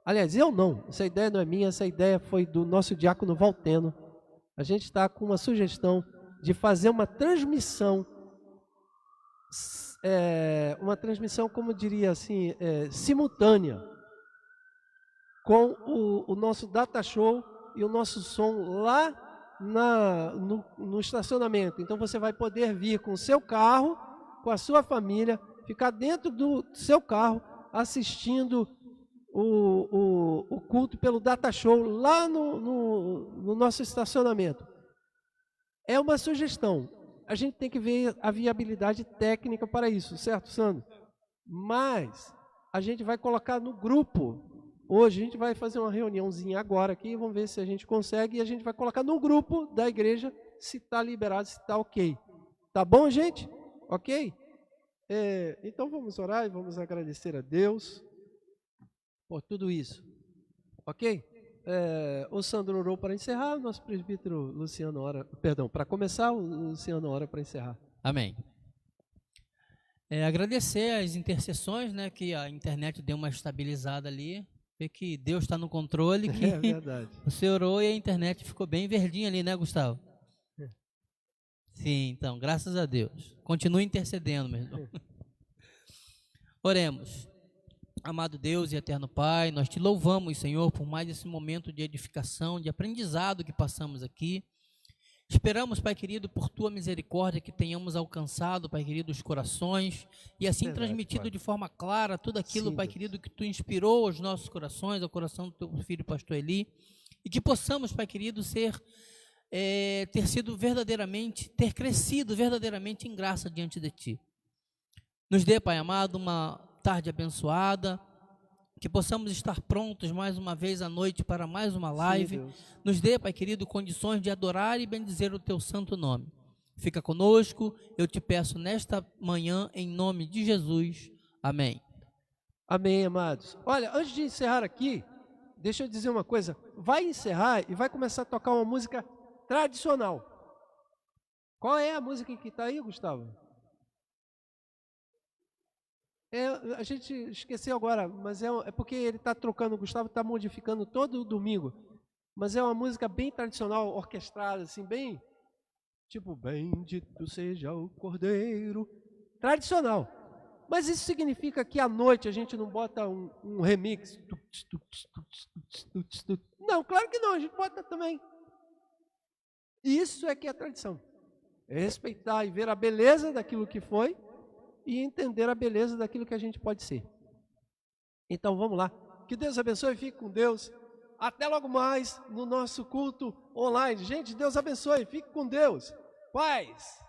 Speaker 1: Aliás, eu não. Essa ideia não é minha, essa ideia foi do nosso diácono Valteno. A gente está com uma sugestão de fazer uma transmissão, como diria assim, simultânea, com o nosso data show e o nosso som lá no estacionamento. Então você vai poder vir com o seu carro, com a sua família, ficar dentro do seu carro assistindo o culto pelo data show lá no nosso estacionamento. É uma sugestão. A gente tem que ver a viabilidade técnica para isso, certo, Sandro? Mas a gente vai colocar no grupo. Hoje a gente vai fazer uma reuniãozinha agora aqui, vamos ver se a gente consegue, e a gente vai colocar no grupo da igreja se está liberado, se está ok. Tá bom, gente? Ok? Então vamos orar e vamos agradecer a Deus por tudo isso. Ok? O Sandro orou para encerrar, o nosso presbítero Luciano ora, para começar, o Luciano ora para encerrar.
Speaker 2: Amém. Agradecer as intercessões, né, que a internet deu uma estabilizada ali, ver que Deus está no controle, que
Speaker 1: É verdade.
Speaker 2: você orou e a internet ficou bem verdinha ali, né, Gustavo? Sim, então, graças a Deus. Continue intercedendo, meu irmão. Oremos. Amado Deus e eterno Pai, nós te louvamos, Senhor, por mais esse momento de edificação, de aprendizado que passamos aqui. Esperamos, Pai querido, por Tua misericórdia, que tenhamos alcançado, Pai querido, os corações e assim
Speaker 1: Verdade,
Speaker 2: transmitido
Speaker 1: Pai.
Speaker 2: de forma clara tudo aquilo,
Speaker 1: Sim,
Speaker 2: Pai
Speaker 1: Deus.
Speaker 2: querido, que Tu inspirou aos nossos corações, ao coração do Teu filho, Pastor Eli, e que possamos, Pai querido, ter crescido verdadeiramente em graça diante de Ti. Nos dê, Pai amado, uma tarde abençoada, que possamos estar prontos mais uma vez à noite para mais uma live.
Speaker 1: Sim, Deus.
Speaker 2: Nos dê, Pai querido, condições de adorar e bendizer o Teu santo nome. Fica conosco, eu te peço nesta manhã, em nome de Jesus. Amém.
Speaker 1: Amém, amados. Olha, antes de encerrar aqui, deixa eu dizer uma coisa. Vai encerrar e vai começar a tocar uma música tradicional. Qual é a música que está aí, Gustavo? A gente esqueceu agora, mas é porque ele está trocando, o Gustavo está modificando todo o domingo. Mas é uma música bem tradicional, orquestrada, assim, bem, tipo, bendito seja o Cordeiro. Tradicional. Mas isso significa que à noite a gente não bota um remix. Não, claro que não, a gente bota também. Isso é que é tradição. É respeitar e ver a beleza daquilo que foi e entender a beleza daquilo que a gente pode ser. Então vamos lá. Que Deus abençoe, fique com Deus. Até logo mais no nosso culto online. Gente, Deus abençoe, fique com Deus. Paz.